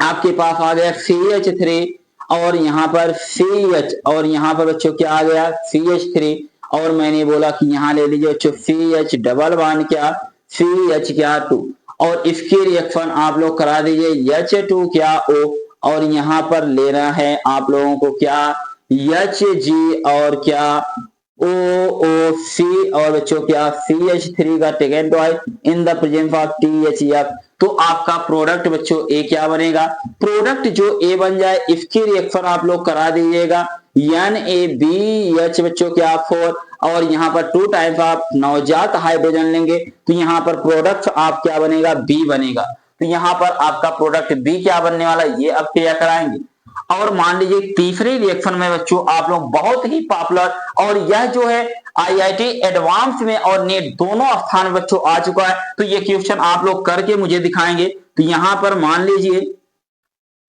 आपके पास आ गया CH3 और यहां पर CH और यहां पर बच्चों क्या आ गया CH3, और मैंने बोला कि यहाँ ले लीजिए बच्चों CH डबल बॉन्ड क्या CH क्या 2, और इसके रिएक्शन आप लोग करा दीजिए H2 क्या O, और यहाँ पर लेना है आप लोगों को क्या Hg और क्या OOC और बच्चों क्या CH3 का taken twice in the presence of THF। तो आपका प्रोडक्ट बच्चों ए क्या बनेगा, प्रोडक्ट जो ए बन जाए इसकी रिएक्शन आप लोग करा दीजिएगा NaBH बच्चों क्या 4, और यहाँ पर 2 टाइम्स आप नवजात हाइड्रोजन लेंगे तो यहाँ पर प्रोडक्ट आप क्या बनेगा बी बनेगा। तो यहाँ पर आपका प्रोडक्ट बी क्या बनने वाला ये अब क्लियर कराएंगे। और मान लीजिए तीसरे रिएक्शन में बच्चों आप लोग बहुत ही पॉपुलर, और यह जो है IIT एडवांस में और नेट दोनों स्थान में बच्चों आ चुका है, तो ये क्वेश्चन आप लोग करके मुझे दिखाएंगे। तो यहां पर मान लीजिए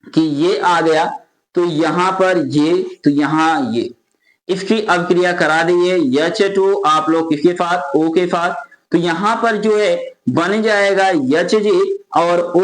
कि ये आ गया, तो यहां पर ये, तो यहां ये, इसकी अभिक्रिया करा दीजिए H2 आप लोग किसके साथ O के साथ, तो यहां पर जो है बन जाएगा Hg और O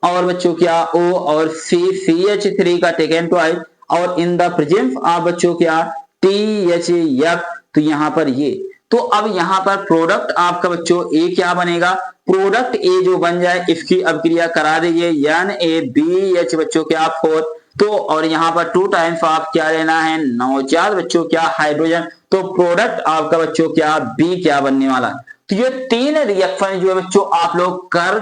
और बच्चों क्या O और CH3 का टेकन ट्वाइस, और इन द प्रेजेंस आप बच्चों क्या THF। तो यहां पर ये, तो अब यहां पर प्रोडक्ट आपका बच्चों ए क्या बनेगा, प्रोडक्ट ए जो बन जाए इसकी अभिक्रिया करा दीजिए NaBH बच्चों क्या 4, तो और यहाँ पर 2 टाइम्स आप क्या लेना है नवजात बच्चों क्या हाइड्रोजन, तो प्रोडक्ट आपका बच्चों क्या बी क्या बनने वाला। तो ये 3 रिएक्शन जो है बच्चों आप लोग कर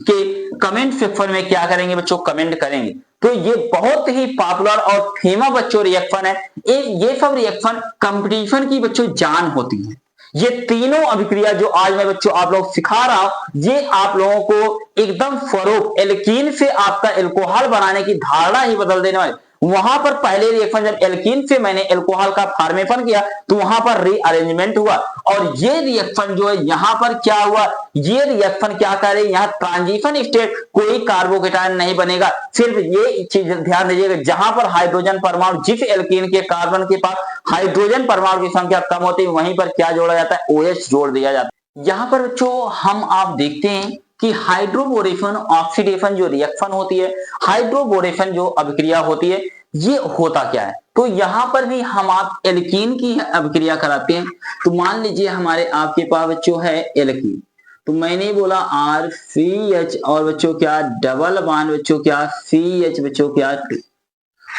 के कमेंट सेक्शन में क्या करेंगे बच्चों कमेंट करेंगे। तो ये बहुत ही पॉपुलर और फेमस बच्चों रिएक्शन है। ये सब रिएक्शन कंपटीशन की बच्चों जान होती है। ये तीनों अभिक्रिया जो आज मैं बच्चों आप लोग सिखा रहा हूं, ये आप लोगों को एकदम फरोग एल्कीन से आपका एल्कोहल बनाने की धारणा ही बदल देने वाली। वहां पर पहले रिएक्शन जब एल्कीन से मैंने एल्कोहल का फॉर्मेशन किया तो वहां पर रीअरेंजमेंट हुआ, और ये रिएक्शन जो है यहां पर क्या हुआ, ये रिएक्शन क्या कर रही है, यहाँ ट्रांजिशन स्टेट कोई कार्बोकेटायन नहीं बनेगा। सिर्फ ये चीज ध्यान दीजिएगा, जहां पर हाइड्रोजन परमाणु जिस एल्कीन के कार्बन के पास हाइड्रोजन परमाणु की संख्या कम होती है वहीं पर क्या जोड़ा जाता है OH जोड़ दिया जाता है। यहाँ पर बच्चों हम आप देखते हैं कि हाइड्रोबोरेशन ऑक्सीडेशन जो रिएक्शन होती है, हाइड्रोबोरेशन जो अभिक्रिया होती है, ये होता क्या है। तो यहां पर भी हम आप एल्कीन की अभिक्रिया कराते हैं। तो मान लीजिए हमारे आपके पास बच्चों है एल्कीन, तो मैंने बोला RCH और बच्चों क्या डबल बॉन्ड बच्चों क्या CH बच्चों क्या 2,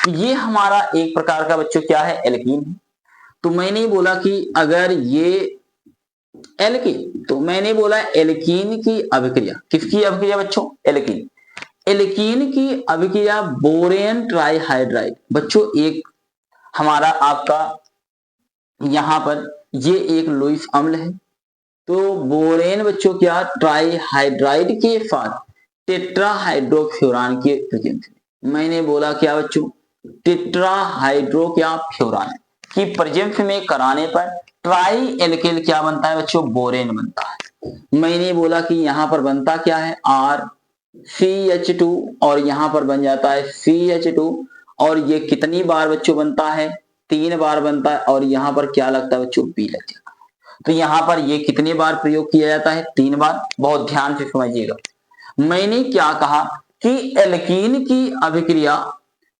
ये हमारा एक प्रकार का बच्चों क्या है एल्कीन है। तो मैंने बोला कि अगर ये एल्कीन, तो मैंने बोला एल्कीन की अभिक्रिया, किसकी अभिक्रिया बच्चों एल्कीन, एल्कीन की अभिक्रिया बोरेन ट्राइहाइड्राइड बच्चों एक हमारा आपका यहां पर ये एक लुईस अम्ल है। तो बोरेन बच्चों क्या ट्राइहाइड्राइड के साथ टेट्राहाइड्रोफ्यूरान के प्रेजेंस में, मैंने बोला क्या बच्चों टेट्राहाइड्रो क्या फ्यूरान की प्रेजेंस में कराने पर ट्राई एल्किल क्या बनता है बच्चों बोरेन बनता है। मैंने बोला कि यहां पर बनता क्या है RCH2 और यहां पर बन जाता है CH2, और ये कितनी बार बच्चों बनता है 3 बार बनता है, और यहां पर क्या लगता है बच्चों B लग जाता है। तो यहां पर ये कितने बार प्रयोग किया जाता है 3 बार, बहुत ध्यान से समझिएगा। मैंने क्या कहा कि एल्कीन की अभिक्रिया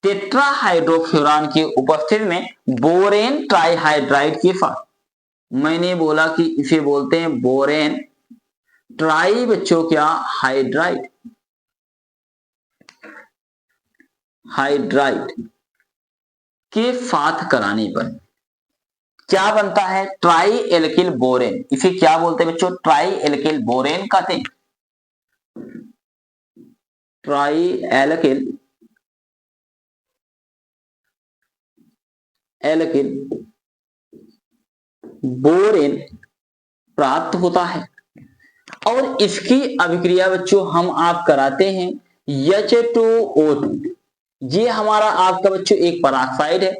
टेट्राहाइड्रोफ्यूरान की उपस्थिति में बोरेन ट्राइहाइड्राइड के साथ, मैंने बोला कि इसे बोलते हैं बोरेन ट्राई बच्चों क्या हाइड्राइड, हाइड्राइड के साथ कराने पर क्या बनता है ट्राई एल्किल बोरेन, इसे क्या बोलते हैं बच्चों ट्राई एल्किल बोरेन कहते हैं। ट्राई एल्किल बोरेन प्राप्त होता है, और इसकी अभिक्रिया बच्चों हम आप कराते हैं H2O2। ये हमारा आपका बच्चों एक पराक्साइड है,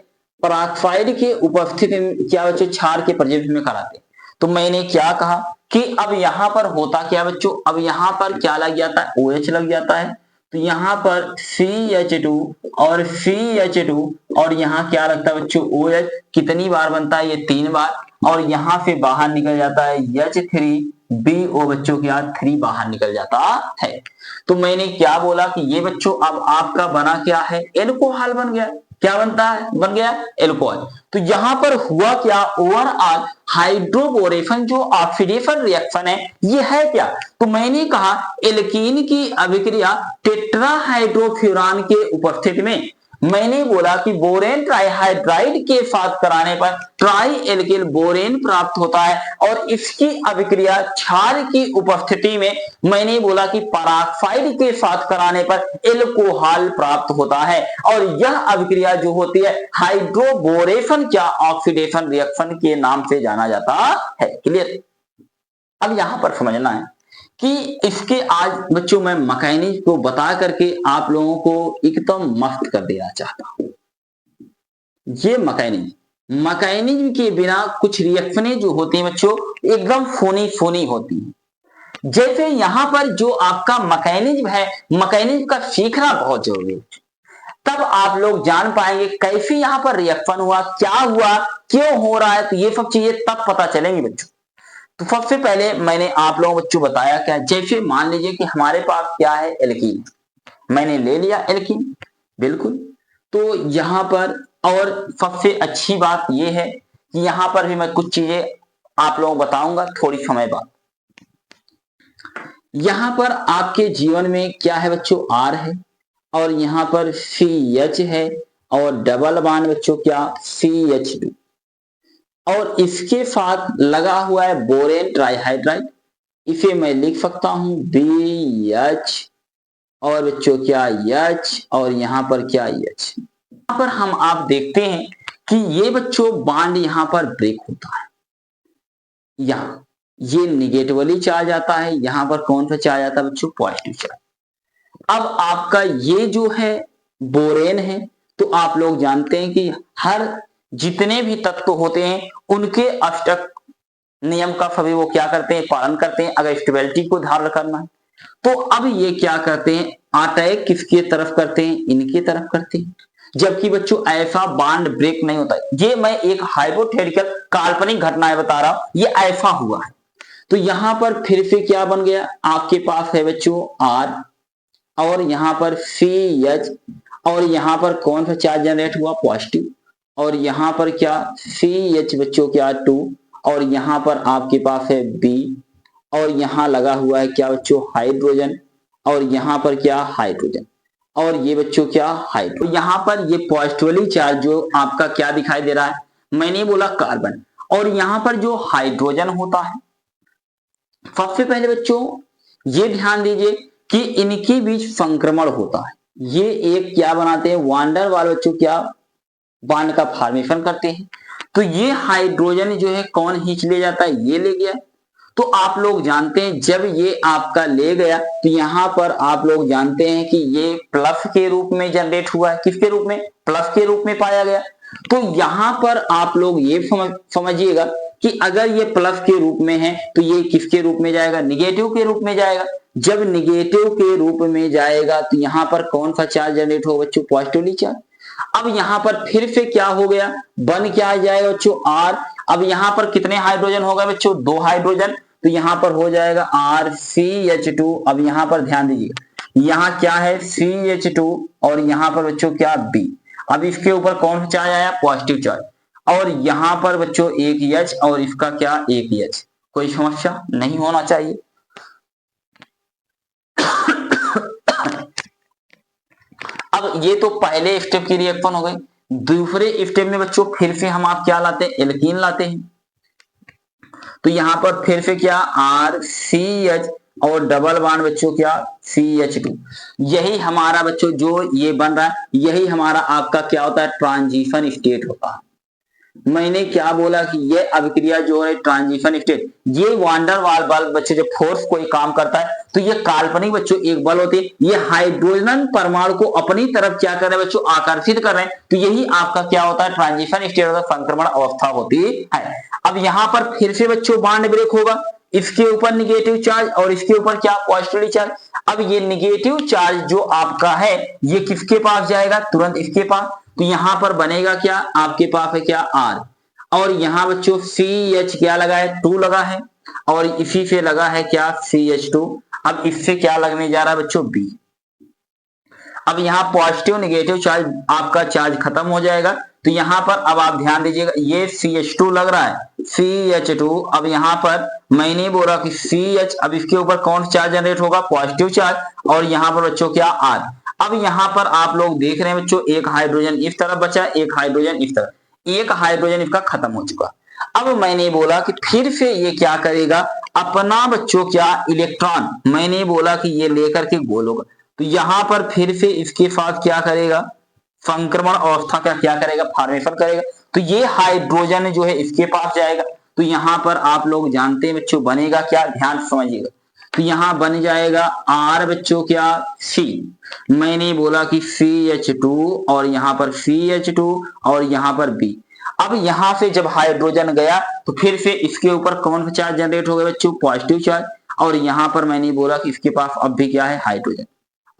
पराक्साइड के उपस्थिति में क्या बच्चों क्षार के प्रेजेंस में कराते हैं। तो मैंने क्या कहा कि अब यहां पर होता क्या बच्चों, अब यहां पर क्या लग जाता है OH लग जाता है, तो यहां पर CH2 और CH2 और यहां क्या लगता है बच्चों OH, कितनी बार बनता है ये 3 बार, और यहां से बाहर निकल जाता है H3BO बच्चों क्या 3 बाहर निकल जाता है। तो मैंने क्या बोला कि ये बच्चों अब आपका बना क्या है एल्कोहल बन गया। क्या बनता है, बन गया एल्कोहल। तो यहां पर हुआ क्या, ओवरऑल हाइड्रोबोरेशन जो ऑक्सीडेशन रिएक्शन है ये है क्या, तो मैंने कहा एल्कीन की अभिक्रिया टेट्राहाइड्रोफ्यूरान के उपस्थिति में, मैंने बोला कि बोरेन ट्राइहाइड्राइड के साथ कराने पर ट्राई एल्किल बोरेन प्राप्त होता है, और इसकी अभिक्रिया क्षार की उपस्थिति में मैंने बोला कि पराक्साइड के साथ कराने पर एल्कोहल प्राप्त होता है, और यह अभिक्रिया जो होती है हाइड्रोबोरेशन क्या ऑक्सीडेशन रिएक्शन के नाम से जाना जाता है। क्लियर। अब यहां पर समझना है कि इसके आज बच्चों मैं मैकेनिज्म को बता करके आप लोगों को एकदम मस्त कर देना चाहता हूं। ये मैकेनिज्म के बिना कुछ रिएक्शनें जो होती हैं बच्चों एकदम फोनी फोनी होती हैं। जैसे यहां पर जो आपका मैकेनिज्म है, मैकेनिज्म का सीखना बहुत जरूरी है, तब आप लोग जान पाएंगे कैसे यहां पर रिएक्शन हुआ, क्या हुआ, क्यों हो रहा है, तो ये सब चीजें तब पता चलेंगी बच्चों। तो सबसे पहले मैंने आप लोगों बच्चों बताया क्या, जैसे मान लीजिए कि हमारे पास क्या है एल्कीन, मैंने ले लिया एल्कीन, बिल्कुल। तो यहां पर और सबसे अच्छी बात यह है कि यहां पर भी मैं कुछ चीजें आप लोगों को बताऊंगा थोड़ी समय बाद। यहां पर आपके जीवन में क्या है बच्चों, आर है, और यहां पर CH है, और डबल बॉन्ड बच्चों क्या CH2, और इसके साथ लगा हुआ है बोरेन ट्राइहाइड्राइड, इसे मैं लिख सकता हूं BH, और बच्चों क्या H, और यहां पर क्या H। यहां पर हम आप देखते हैं कि ये बच्चों बॉन्ड यहां पर ब्रेक होता है, यहां ये निगेटिवली चार्ज आता है, यहां पर कौन सा चार्ज आता है बच्चों, पॉजिटिव चार्ज। अब आपका ये जो है बोरेन है, तो आप लोग जानते हैं कि हर जितने भी तत्व होते हैं उनके अष्टक नियम का सभी वो क्या करते हैं, पालन करते हैं, अगर स्टेबिलिटी को धारण करना है। तो अब ये क्या करते हैं, अटैक किसके तरफ करते हैं, इनके तरफ करते हैं, जबकि बच्चों ऐसा बॉन्ड ब्रेक नहीं होता। ये मैं एक हाइपोथेटिकल काल्पनिक घटनाएं बता रहा हूं, ये ऐसा हुआ है। तो यहां पर फिर से क्या बन गया, आपके पास है बच्चों R, और यहां पर CH, और यहां पर कौन सा चार्ज जनरेट हुआ, पॉजिटिव, और यहां पर क्या CH बच्चों क्या 2, और यहां पर आपके पास है B, और यहां लगा हुआ है क्या बच्चों हाइड्रोजन, और यहां पर क्या हाइड्रोजन, और ये बच्चों क्या हाइड्रोजन। यहां पर ये पॉजिटिवली चार्ज जो आपका क्या दिखाई दे रहा है, मैंने बोला कार्बन, और यहां पर जो हाइड्रोजन होता है, सबसे पहले बच्चों ये ध्यान दीजिए कि इनके बीच संक्रमण होता है, ये एक क्या बनाते हैं, वांडर वाल बच्चों क्या बॉन्ड का फॉर्मेशन करते हैं। तो ये हाइड्रोजन जो है कौन खींच ले जाता है, ये ले गया। तो आप लोग जानते हैं जब ये आपका ले गया तो यहां पर आप लोग जानते हैं कि ये प्लस के रूप में जनरेट हुआ है, किसके रूप में, प्लस के रूप में पाया गया। तो यहां पर आप लोग ये समझिएगा कि अगर ये प्लस के रूप में है तो ये किसके रूप में जाएगा, निगेटिव के रूप में जाएगा। जब निगेटिव के रूप में जाएगा तो यहां पर कौन सा चार्ज जनरेट होगा बच्चों, पॉजिटिवली चार्ज। अब यहां पर फिर से क्या हो गया, बन क्या आ जाएगा बच्चों, R। अब यहां पर कितने हाइड्रोजन होगा बच्चों, 2 हाइड्रोजन, तो यहां पर हो जाएगा RCH2। अब यहां पर ध्यान दीजिएगा, यहां क्या है CH2, और यहां पर बच्चों क्या B। अब इसके ऊपर कौन सा चार्ज आया, पॉजिटिव चार्ज, और यहां पर बच्चों एक H, और इसका क्या एक H। कोई समस्या नहीं होना चाहिए। अब ये तो पहले स्टेप की रिएक्शन हो गई। दूसरे स्टेप में बच्चों फिर से हम आप क्या लाते हैं, एल्कीन लाते हैं। तो यहां पर फिर से क्या RCH, और डबल बॉन्ड बच्चों क्या CH2। यही हमारा बच्चों जो ये बन रहा है, यही हमारा आपका क्या होता है, ट्रांजिशन स्टेट होता है। मैंने क्या बोला कि ये अभिक्रिया जो है ट्रांजिशन स्टेट, ये वांडर वाल बल बच्चों जब फोर्स कोई काम करता है तो ये काल्पनिक बच्चों एक बल होती है, ये हाइड्रोजन परमाणु को अपनी तरफ क्या कर रहे हैं बच्चों, आकर्षित कर रहे हैं। तो यही आपका क्या होता है, ट्रांजिशन स्टेट होता है, संक्रमण अवस्था होती है। अब यहां पर फिर से बच्चों बॉन्ड ब्रेक होगा, इसके ऊपर निगेटिव चार्ज और इसके ऊपर क्या पॉजिटिव चार्ज। अब ये निगेटिव चार्ज जो आपका है ये किसके पास जाएगा, तुरंत इसके पास। तो यहां पर बनेगा क्या, आपके पास है क्या R, और यहां बच्चों CH क्या लगा है, 2 लगा है, और इसी से लगा है क्या CH2। अब इससे क्या लगने जा रहा है बच्चों B। अब यहाँ पॉजिटिव नेगेटिव चार्ज आपका चार्ज खत्म हो जाएगा। तो यहाँ पर अब आप ध्यान दीजिएगा, ये CH2 लग रहा है, CH2। अब यहाँ पर मैंने बोला कि CH, अब इसके ऊपर कौन सा चार्ज जनरेट होगा, पॉजिटिव चार्ज, और यहाँ पर बच्चों क्या R। अब यहाँ पर आप लोग देख रहे हैं बच्चों, एक हाइड्रोजन इस तरफ बचा, एक हाइड्रोजन इस तरफ, एक हाइड्रोजन इसका खत्म हो चुका। अब मैंने बोला कि फिर से ये क्या करेगा, अपना बच्चों क्या इलेक्ट्रॉन, मैंने बोला कि ये लेकर के गोल होगा। तो यहां पर फिर से इसके साथ क्या करेगा, संक्रमण अवस्था का क्या करेगा, फॉर्मेशन करेगा। तो ये हाइड्रोजन जो है इसके पास जाएगा। तो यहां पर आप लोग जानते हैं बच्चों बनेगा क्या, ध्यान से समझिएगा। तो यहां बन जाएगा R बच्चों क्या, C। मैंने बोला कि CH2 और यहां पर CH2 और यहां पर B। अब यहां से जब हाइड्रोजन गया तो फिर से इसके ऊपर कौन सा चार्ज जनरेट हो गया बच्चों, पॉजिटिव चार्ज। और यहां पर मैंने बोला कि इसके पास अब भी क्या है, हाइड्रोजन।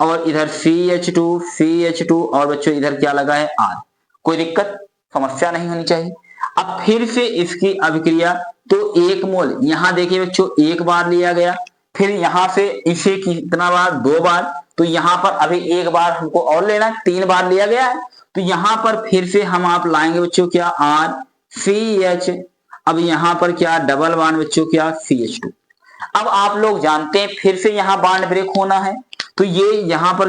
और इधर CH2 और बच्चों इधर क्या लगा है, R। कोई दिक्कत समस्या नहीं होनी चाहिए। अब फिर से इसकी अभिक्रिया, तो एक मोल यहां देखिए बच्चों एक बार लिया गया, फिर यहां से इसे कितना बार, 2 बार। तो यहां पर अभी एक बार हमको और लेना है, 3 बार लिया गया है। तो यहां पर फिर से हम आप लाएंगे बच्चों क्या, R CH। अब यहां पर क्या, डबल बॉन्ड बच्चों क्या, CH2। अब आप लोग जानते हैं फिर से यहां बॉन्ड ब्रेक होना है। तो ये यहां पर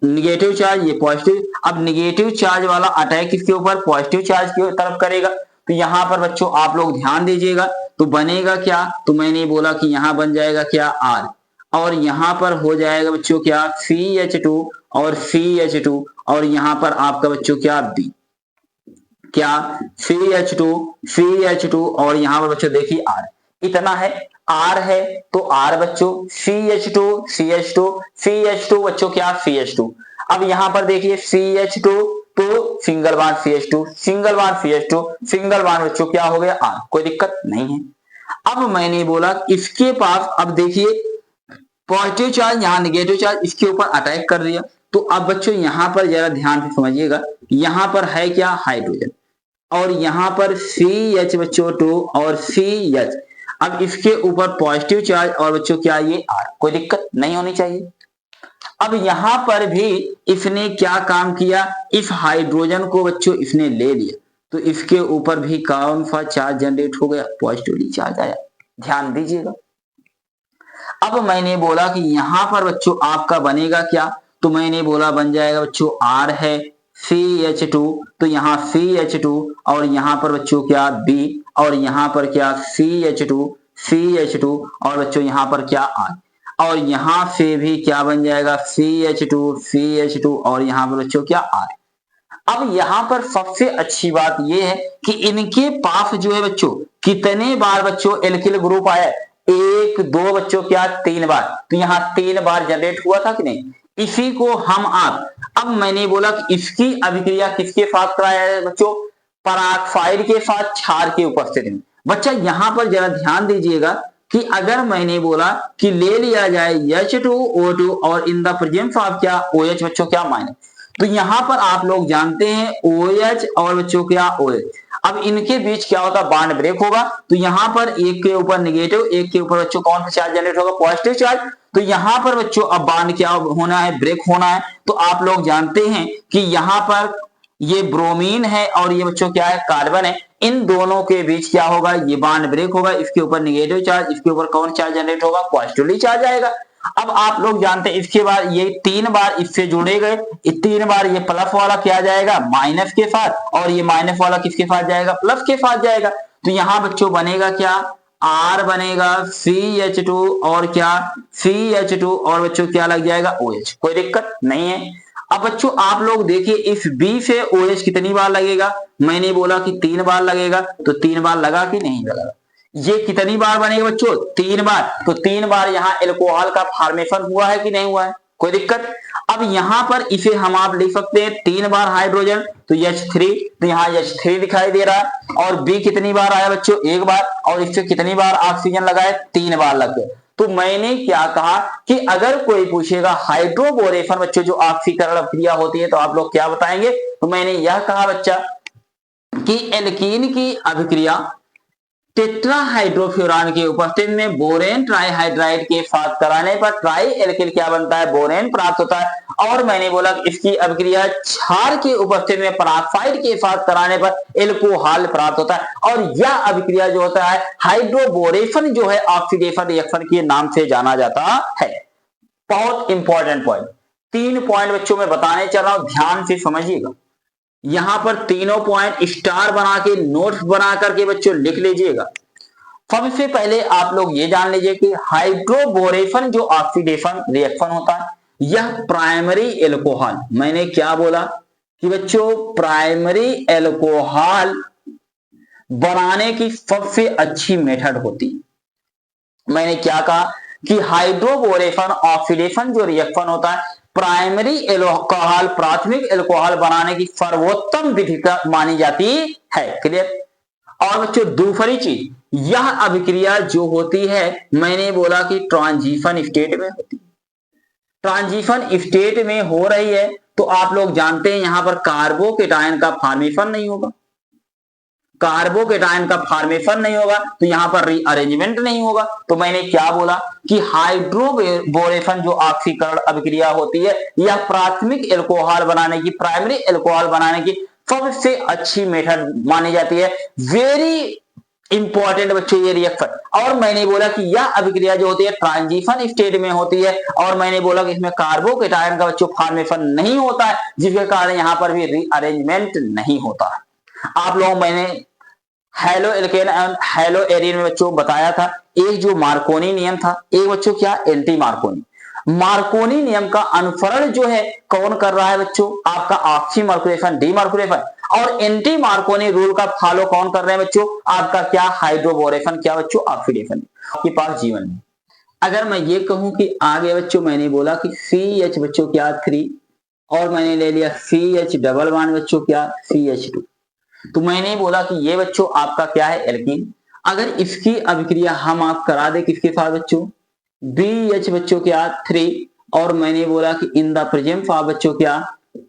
निगेटिव चार्ज, ये पॉजिटिव। अब निगेटिव चार्ज वाला अटैक किसके ऊपर, पॉजिटिव चार्ज की तरफ करेगा। तो यहां पर बच्चों आप लोग ध्यान दीजिएगा, तो बनेगा क्या, तो मैंने बोला कि यहां बन जाएगा क्या, R। और यहां पर हो जाएगा बच्चों क्या, CH2 और CH2। और यहां पर आपका बच्चों क्या, B, क्या CH2 और यहां पर बच्चों देखिए R। इतना है, R है तो R बच्चों, CH2 बच्चों क्या, CH2। अब यहां पर देखिए CH2 तो single bond CH2, single bond CH2, single bond बच्चों क्या हो गया, R। कोई दिक्कत नहीं है। अब मैंने बोला इसके पास, अब देखिए पॉजिटिव चार्ज, यहाँ निगेटिव चार्ज इसके ऊपर अटैक कर दिया। तो अब बच्चों यहां पर जरा ध्यान से समझिएगा, यहां पर है क्या, हाइड्रोजन, और यहां पर CH बच्चों 2 और CH। अब इसके ऊपर पॉजिटिव चार्ज और बच्चों क्या, ये R। कोई दिक्कत नहीं होनी चाहिए। अब यहां पर भी इसने क्या काम किया, इस हाइड्रोजन को बच्चों इसने ले लिया। तो इसके ऊपर भी कौन सा चार्ज जनरेट हो गया, पॉजिटिवली चार्ज आया। ध्यान दीजिएगा। अब मैंने बोला कि यहां पर बच्चों आपका बनेगा क्या, तो मैंने बोला बन जाएगा बच्चों R है CH2। तो यहाँ CH2 और यहाँ पर बच्चों क्या, B। और यहाँ पर क्या, CH2 और बच्चों यहाँ पर क्या, R। और यहाँ से भी क्या बन जाएगा, CH2 और यहाँ पर बच्चों क्या, R। अब यहाँ पर सबसे अच्छी बात यह है कि इनके पास जो है बच्चों कितने बार बच्चों एल्किल ग्रुप आया, 1 2 बच्चों क्या, 3 बार। तो यहाँ 3 बार जनरेट हुआ था कि नहीं। इसी को हम आप, अब मैंने बोला कि इसकी अभिक्रिया किसके साथ कराया है बच्चों, पराक्साइड के साथ क्षार की उपस्थिति में। बच्चा यहां पर जरा ध्यान दीजिएगा कि अगर मैंने बोला कि ले लिया जाए H2O2 और इन द प्रेजेंस ऑफ क्या, OH बच्चों क्या, माइनस। तो यहां पर आप लोग जानते हैं OH और बच्चों क्या, OH। अब इनके बीच क्या होगा, बॉन्ड ब्रेक होगा। तो यहां पर एक के ऊपर निगेटिव, एक के ऊपर बच्चों कौन सा चार्ज जनरेट होगा, पॉजिटिव चार्ज। तो यहां पर बच्चों अब बॉन्ड क्या होना है, ब्रेक होना है। तो आप लोग जानते हैं कि यहां पर ये ब्रोमीन है और ये बच्चों क्या है, कार्बन है। इन दोनों के बीच क्या होगा, ये बॉन्ड ब्रेक होगा। इसके ऊपर निगेटिव चार्ज, इसके ऊपर कौन चार्ज जनरेट होगा, पॉजिटिवली चार्ज आएगा। अब आप लोग जानते हैं इसके बाद ये 3 बार इससे जुड़े गए, 3 बार ये प्लस वाला क्या जाएगा, माइनस के साथ, और ये माइनस वाला किसके साथ जाएगा, प्लस के साथ जाएगा। तो यहां बच्चों बनेगा क्या, R बनेगा CH2 और क्या, CH2 और बच्चों क्या लग जाएगा, OH। कोई दिक्कत नहीं है। अब बच्चों आप लोग देखिए इस B से OH कितनी बार लगेगा, मैंने बोला कि 3 बार लगेगा। तो 3 बार लगा कि नहीं लगा। ये कितनी बार बनेगा बच्चों, 3 बार। तो 3 बार यहाँ एल्कोहल का फॉर्मेशन हुआ है कि नहीं हुआ है, कोई दिक्कत। अब यहां पर इसे हम आप लिख सकते हैं 3 बार हाइड्रोजन, तो H3। तो यहाँ H3 दिखाई दे रहा है। और B कितनी बार आया बच्चों, 1 बार। और इससे कितनी बार ऑक्सीजन लगाए, 3 बार लग गए। तो मैंने क्या कहा कि अगर कोई पूछेगा हाइड्रोबोरेशन बच्चों जो ऑक्सीकरण क्रिया होती है, तो आप लोग क्या बताएंगे। तो मैंने यह कहा बच्चा कि एल्कीन की अभिक्रिया टेट्राहाइड्रोफ्यूरान की उपस्थिति में बोरेन ट्राईहाइड्राइड के साथ कराने पर ट्राई एल्किल क्या बनता है, बोरेन प्राप्त होता है। और मैंने बोला इसकी अभिक्रिया क्षार की उपस्थिति में पराक्साइड के साथ कराने पर एल्कोहल प्राप्त होता है। और यह अभिक्रिया जो होता है हाइड्रोबोरेशन जो है ऑक्सीडेशन रिएक्शन के नाम से जाना जाता है। बहुत इंपॉर्टेंट पॉइंट, 3 पॉइंट बच्चों में बताने चल रहा हूं, ध्यान से समझिएगा। यहां पर तीनों पॉइंट स्टार बना के नोट्स बना करके बच्चों लिख लीजिएगा। सबसे पहले आप लोग ये जान लीजिए कि हाइड्रोबोरेशन जो ऑक्सीडेशन रिएक्शन होता है यह प्राइमरी एल्कोहल, मैंने क्या बोला कि बच्चों प्राइमरी एल्कोहल बनाने की सबसे अच्छी मेथड होती है। मैंने क्या कहा कि हाइड्रोबोरेशन ऑक्सीडेशन जो रिएक्शन होता है प्राइमरी एल्कोहल प्राथमिक एल्कोहल बनाने की सर्वोत्तम विधि मानी जाती है। क्लियर। और बच्चों दूसरी चीज, यह अभिक्रिया जो होती है मैंने बोला कि ट्रांजिशन स्टेट में होती है। ट्रांजिशन स्टेट में हो रही है तो आप लोग जानते हैं यहां पर कार्बोकेटायन का फॉर्मेशन नहीं होगा, कार्बोकेटायन का फॉर्मेशन नहीं होगा तो यहां पर रीअरेंजमेंट नहीं होगा। तो मैंने क्या बोला कि हाइड्रोबोरेशन जो ऑक्सीकरण अभिक्रिया होती है यह प्राथमिक एल्कोहल बनाने की प्राइमरी एल्कोहल बनाने की सबसे अच्छी मेथड मानी जाती है। वेरी इंपॉर्टेंट बच्चों ये रिएक्शन। और मैंने बोला कि यह अभिक्रिया जो होती है ट्रांजिशन स्टेट में होती है और मैंने बोला कि इसमें कार्बोकेटायन का बच्चों फॉर्मेशन नहीं होता है जिसके कारण यहां पर भी रीअरेंजमेंट नहीं होता है। आप लोगों मैंने halo alkane and hello Erin में बच्चों बताया था, एक जो मार्कोनी नियम था, एक बच्चों क्या एंटी मार्कोनी। मार्कोनी नियम का अनुसरण जो है कौन कर रहा है बच्चों, आपका ऑक्सीमर्कुरेशन डीमार्कुरेशन। और एंटी मार्कोनी रूल का फॉलो कौन कर रहे हैं बच्चों, आपका क्या हाइड्रोबोरेशन क्या बच्चों ऑक्सीडेशन। आपके पास जीवन में अगर मैं ये कहूं कि आगे बच्चों मैंने बोला कि CH बच्चों क्या 3 और मैंने ले लिया CH डबल बॉन्ड बच्चों क्या CH2, तो मैंने बोला कि ये बच्चों आपका क्या है एल्कीन। अगर इसकी अभिक्रिया हम आप करा दे किसके साथ बच्चों BH बच्चों क्या 3 और मैंने बोला कि इन द प्रेजेंस ऑफ बच्चों क्या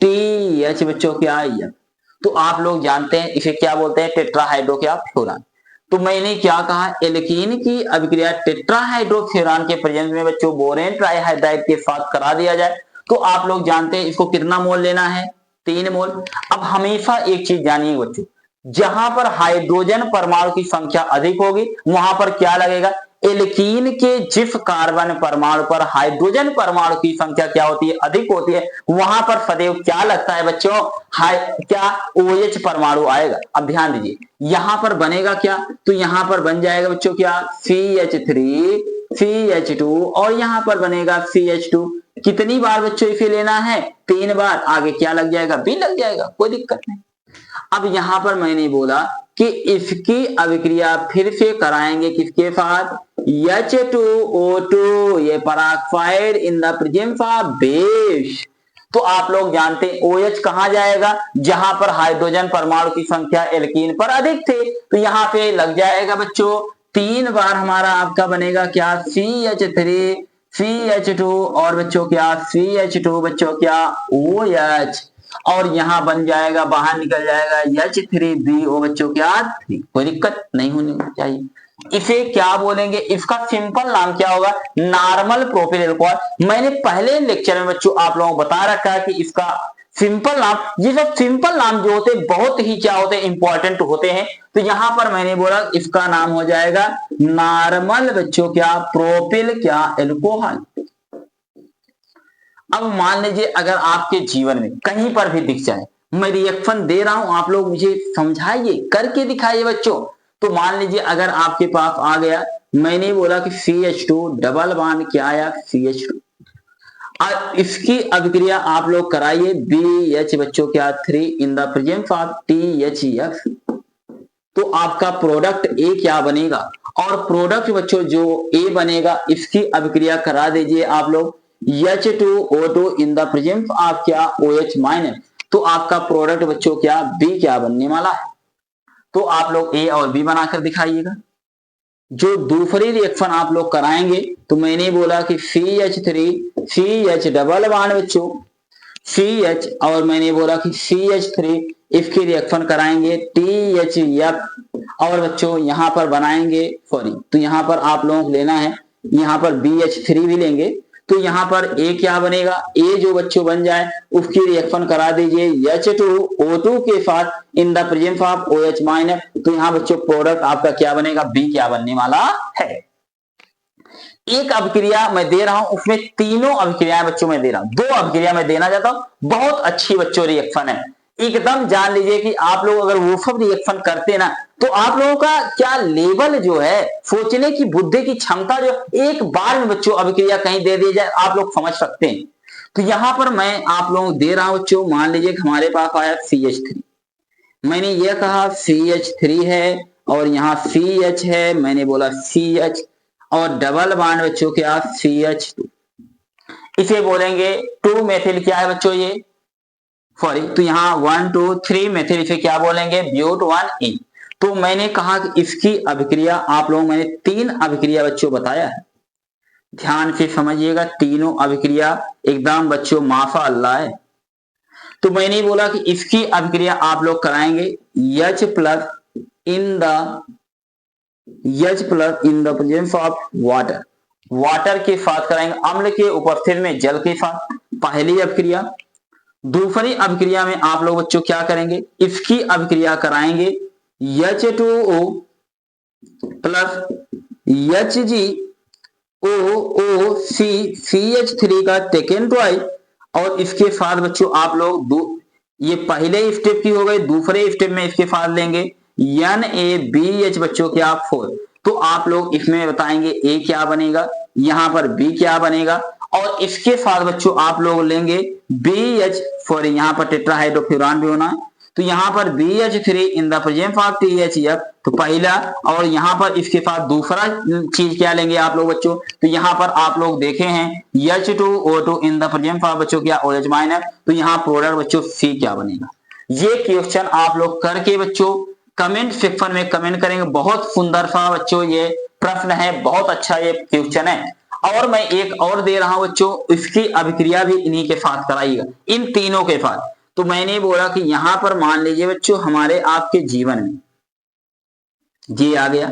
TH बच्चों क्या F, तो आप लोग जानते हैं इसे क्या बोलते हैं टेट्राहाइड्रो क्या फ्लोरान। तो मैंने क्या कहा एल्कीन की अभिक्रिया टेट्राहाइड्रोफ्यूरान के प्रेजेंस में बच्चों बोरेन ट्राईहाइड्राइड के साथ करा दिया जाए तो आप लोग जानते हैं इसको कितना मोल लेना है 3 मोल। अब हमेशा एक चीज जानिए बच्चों, जहां पर हाइड्रोजन परमाणु की संख्या अधिक होगी वहां पर क्या लगेगा, एल्कीन के जिस कार्बन परमाणु पर हाइड्रोजन परमाणु की संख्या क्या होती है अधिक होती है वहां पर सदैव क्या लगता है बच्चों क्या OH परमाणु आएगा। अब ध्यान दीजिए यहां पर बनेगा क्या, तो यहां पर बन जाएगा बच्चों क्या CH3 CH2 और यहां पर बनेगा CH2। कितनी बार बच्चों इसे लेना है 3 बार, आगे क्या लग जाएगा B लग जाएगा, कोई दिक्कत नहीं। अब यहां पर मैंने बोला कि इसकी अभिक्रिया फिर से कराएंगे किसके साथ H2O2 ये peroxide in the presence of base. तो आप लोग जानते हैं OH कहां जाएगा, जहां पर हाइड्रोजन परमाणु की संख्या एल्कीन पर अधिक थे, तो यहां पे लग जाएगा बच्चों 3 बार हमारा आपका बनेगा क्या CH3 CH2 और बच्चों क्या CH2 बच्चों क्या OH और यहां बन जाएगा बाहर निकल जाएगा H3BO बच्चों क्या 3, कोई दिक्कत नहीं होनी चाहिए। इसे क्या बोलेंगे, इसका सिंपल नाम क्या होगा नॉर्मल प्रोपिल एल्कोहल। मैंने पहले लेक्चर में बच्चों आप लोगों को बता रखा है कि इसका सिंपल नाम, ये सब सिंपल नाम जो होते हैं बहुत ही क्या होते हैं इंपॉर्टेंट होते हैं। तो यहां पर मैंने बोला इसका नाम हो जाएगा नॉर्मल बच्चों क्या प्रोपिल क्या एल्कोहल। अब मान लीजिए अगर आपके जीवन में कहीं पर भी दिख जाए, मैं रिएक्शन दे रहा हूं आप लोग मुझे समझाइए करके दिखाइए बच्चों। तो मान लीजिए अगर आपके पास आ गया, मैंने बोला कि CH2 डबल बॉन्ड क्या आया CH2, अब इसकी अभिक्रिया आप लोग कराइए BH बच्चों क्या 3 इन द प्रेजेंस ऑफ THF, तो आपका प्रोडक्ट A क्या बनेगा और प्रोडक्ट बच्चों जो A बनेगा इसकी अभिक्रिया करा दीजिए आप लोग H2O2 in the presence of क्या OH माइनस, तो आपका प्रोडक्ट बच्चों क्या B क्या बनने वाला है। तो आप लोग A और B बनाकर दिखाइएगा। जो दूसरी रिएक्शन आप लोग कराएंगे तो मैंने बोला कि CH3 CH डबल बॉन्ड बच्चों CH और मैंने बोला कि CH3 इसकी रिएक्शन कराएंगे THF और बच्चों यहाँ पर बनाएंगे सॉरी, तो यहाँ पर आप लोगों को लेना है, यहाँ पर BH3 भी लेंगे, तो यहाँ पर ए क्या बनेगा, ए जो बच्चों बन जाए उसकी रिएक्शन करा दीजिए H2O2 के साथ इन the presence of OH minus, तो यहाँ बच्चों प्रोडक्ट आपका क्या बनेगा, बी क्या बनने वाला है। एक अभिक्रिया मैं दे रहा हूं, उसमें तीनों अभिक्रियाएं बच्चों मैं दे रहा हूं, दो अभिक्रिया मैं देना चाहता हूं, बहुत अच्छी बच्चों रिएक्शन है, एकदम जान लीजिए कि आप लोग अगर वो सब रिएक्शन करते ना तो आप लोगों का क्या लेवल जो है सोचने की बुद्धि की क्षमता जो एक बार में बच्चों अभिक्रिया कहीं दे दी जाए आप लोग समझ सकते हैं। तो यहां पर मैं आप लोगों को दे रहा हूं बच्चों, मान लीजिए कि हमारे पास आया CH3, मैंने ये कहा CH3 है और यहाँ CH है, मैंने बोला CH और डबल बॉन्ड बच्चों क्या CH2, इसे बोलेंगे 2 मेथिल क्या है बच्चों ये सॉरी, तो यहाँ 1 2 3 मेथिल, इसे क्या बोलेंगे ब्यूट 1 इन। तो मैंने कहा कि इसकी अभिक्रिया आप लोगों मैंने 3 अभिक्रिया बच्चों बताया है, ध्यान से समझिएगा, तीनों अभिक्रिया एकदम बच्चों माशाअल्लाह है। तो मैंने बोला कि इसकी अभिक्रिया आप लोग कराएंगे H plus in the presence of water, water के साथ कराएंगे, अम्ल के उपस्थिति में जल के साथ, पहली अभिक्रिया। दूसरी अभिक्रिया में आप लोग बच्चों क्या करेंगे, इसकी अभिक्रिया कराएंगे H2O प्लस HgOOC CH3 का सेकेंड ट्वाइस, और इसके साथ बच्चों आप लोग ये पहले स्टेप की हो गई, दूसरे स्टेप में इसके साथ लेंगे NaBH बच्चों क्या 4, तो आप लोग इसमें बताएंगे A क्या बनेगा, यहाँ पर B क्या बनेगा, और इसके साथ बच्चों आप लोग लेंगे BH सॉरी यहाँ पर टेट्राहाइड्रोफ्यूरान भी होना है, तो यहाँ पर BH3 in the presence of THF, तो पहला, और यहाँ पर इसके साथ दूसरा चीज क्या लेंगे आप लोग बच्चों, तो यहाँ पर आप लोग देखे हैं H2O2 in the presence of बच्चों क्या OH माइनस, तो यहाँ प्रोडक्ट बच्चों C क्या बनेगा। ये क्वेश्चन आप लोग करके बच्चों कमेंट सेक्शन में कमेंट करेंगे, बहुत सुंदर सा बच्चों ये प्रश्न है, बहुत अच्छा ये क्वेश्चन है। और मैं एक और दे रहा हूं बच्चों, इसकी अभिक्रिया भी इन्हीं के साथ कराइएगा, इन तीनों के साथ। तो मैंने बोला कि यहां पर मान लीजिए बच्चों हमारे आपके जीवन में ये आ गया,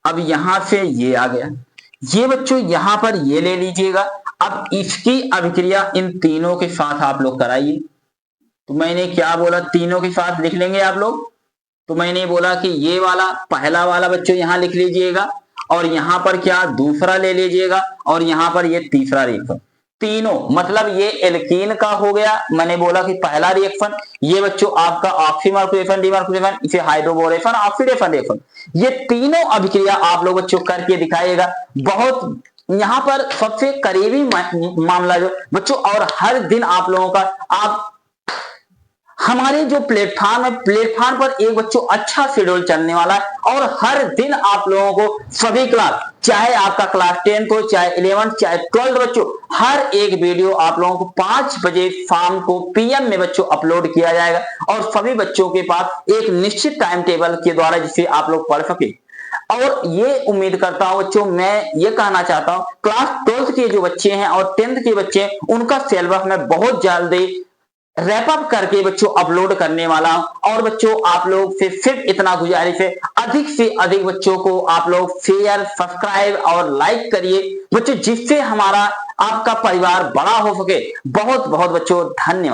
अब यहां से ये आ गया, ये बच्चों यहां पर ये ले लीजिएगा, अब इसकी अभिक्रिया इन तीनों के साथ आप लोग कराइए। तो मैंने क्या बोला, तीनों के साथ लिख लेंगे आप लोग, तो मैंने बोला कि ये वाला पहला वाला बच्चों यहां लिख लीजिएगा, और यहां पर क्या दूसरा ले लीजिएगा, और यहां पर ये तीसरा रिएक्शन, तीनों मतलब ये एल्कीन का हो गया, मैंने बोला कि पहला रिएक्शन, ये बच्चों आपका ऑक्सीमर्कुरेशन डीमर्कुरेशन, इसे हाइड्रोबोरेशन ऑक्सीडेशन रिएक्शन, ये तीनों अभिक्रिया आप लोग बच्चों करके दिखाइएगा। बहुत यहां पर सबसे करीबी मामला जो बच्चों, और हर दिन आप लोगों का आप हमारे जो प्लेटफॉर्म है, प्लेटफॉर्म पर एक बच्चों अच्छा शेड्यूल चलने वाला है, और हर दिन आप लोगों को सभी क्लास, चाहे आपका क्लास 10 हो, चाहे 11, चाहे 12 बच्चों, हर एक वीडियो आप लोगों को 5 बजे शाम को PM में बच्चों अपलोड किया जाएगा, और सभी बच्चों के पास एक निश्चित टाइम टेबल के द्वारा जिसे आप लोग पढ़ सके। और ये उम्मीद करता हूं बच्चों, मैं ये कहना चाहता हूं क्लास 12 के जो बच्चे हैं और 10th के बच्चे हैं, उनका सिलेबस में बहुत जल्दी रैप अप करके बच्चों अपलोड करने वाला हूं। और बच्चों आप लोग से सिर्फ इतना गुजारिश है, अधिक से अधिक बच्चों को आप लोग शेयर, सब्सक्राइब और लाइक करिए बच्चों, जिससे हमारा आपका परिवार बड़ा हो सके। बहुत बहुत बच्चों धन्यवाद।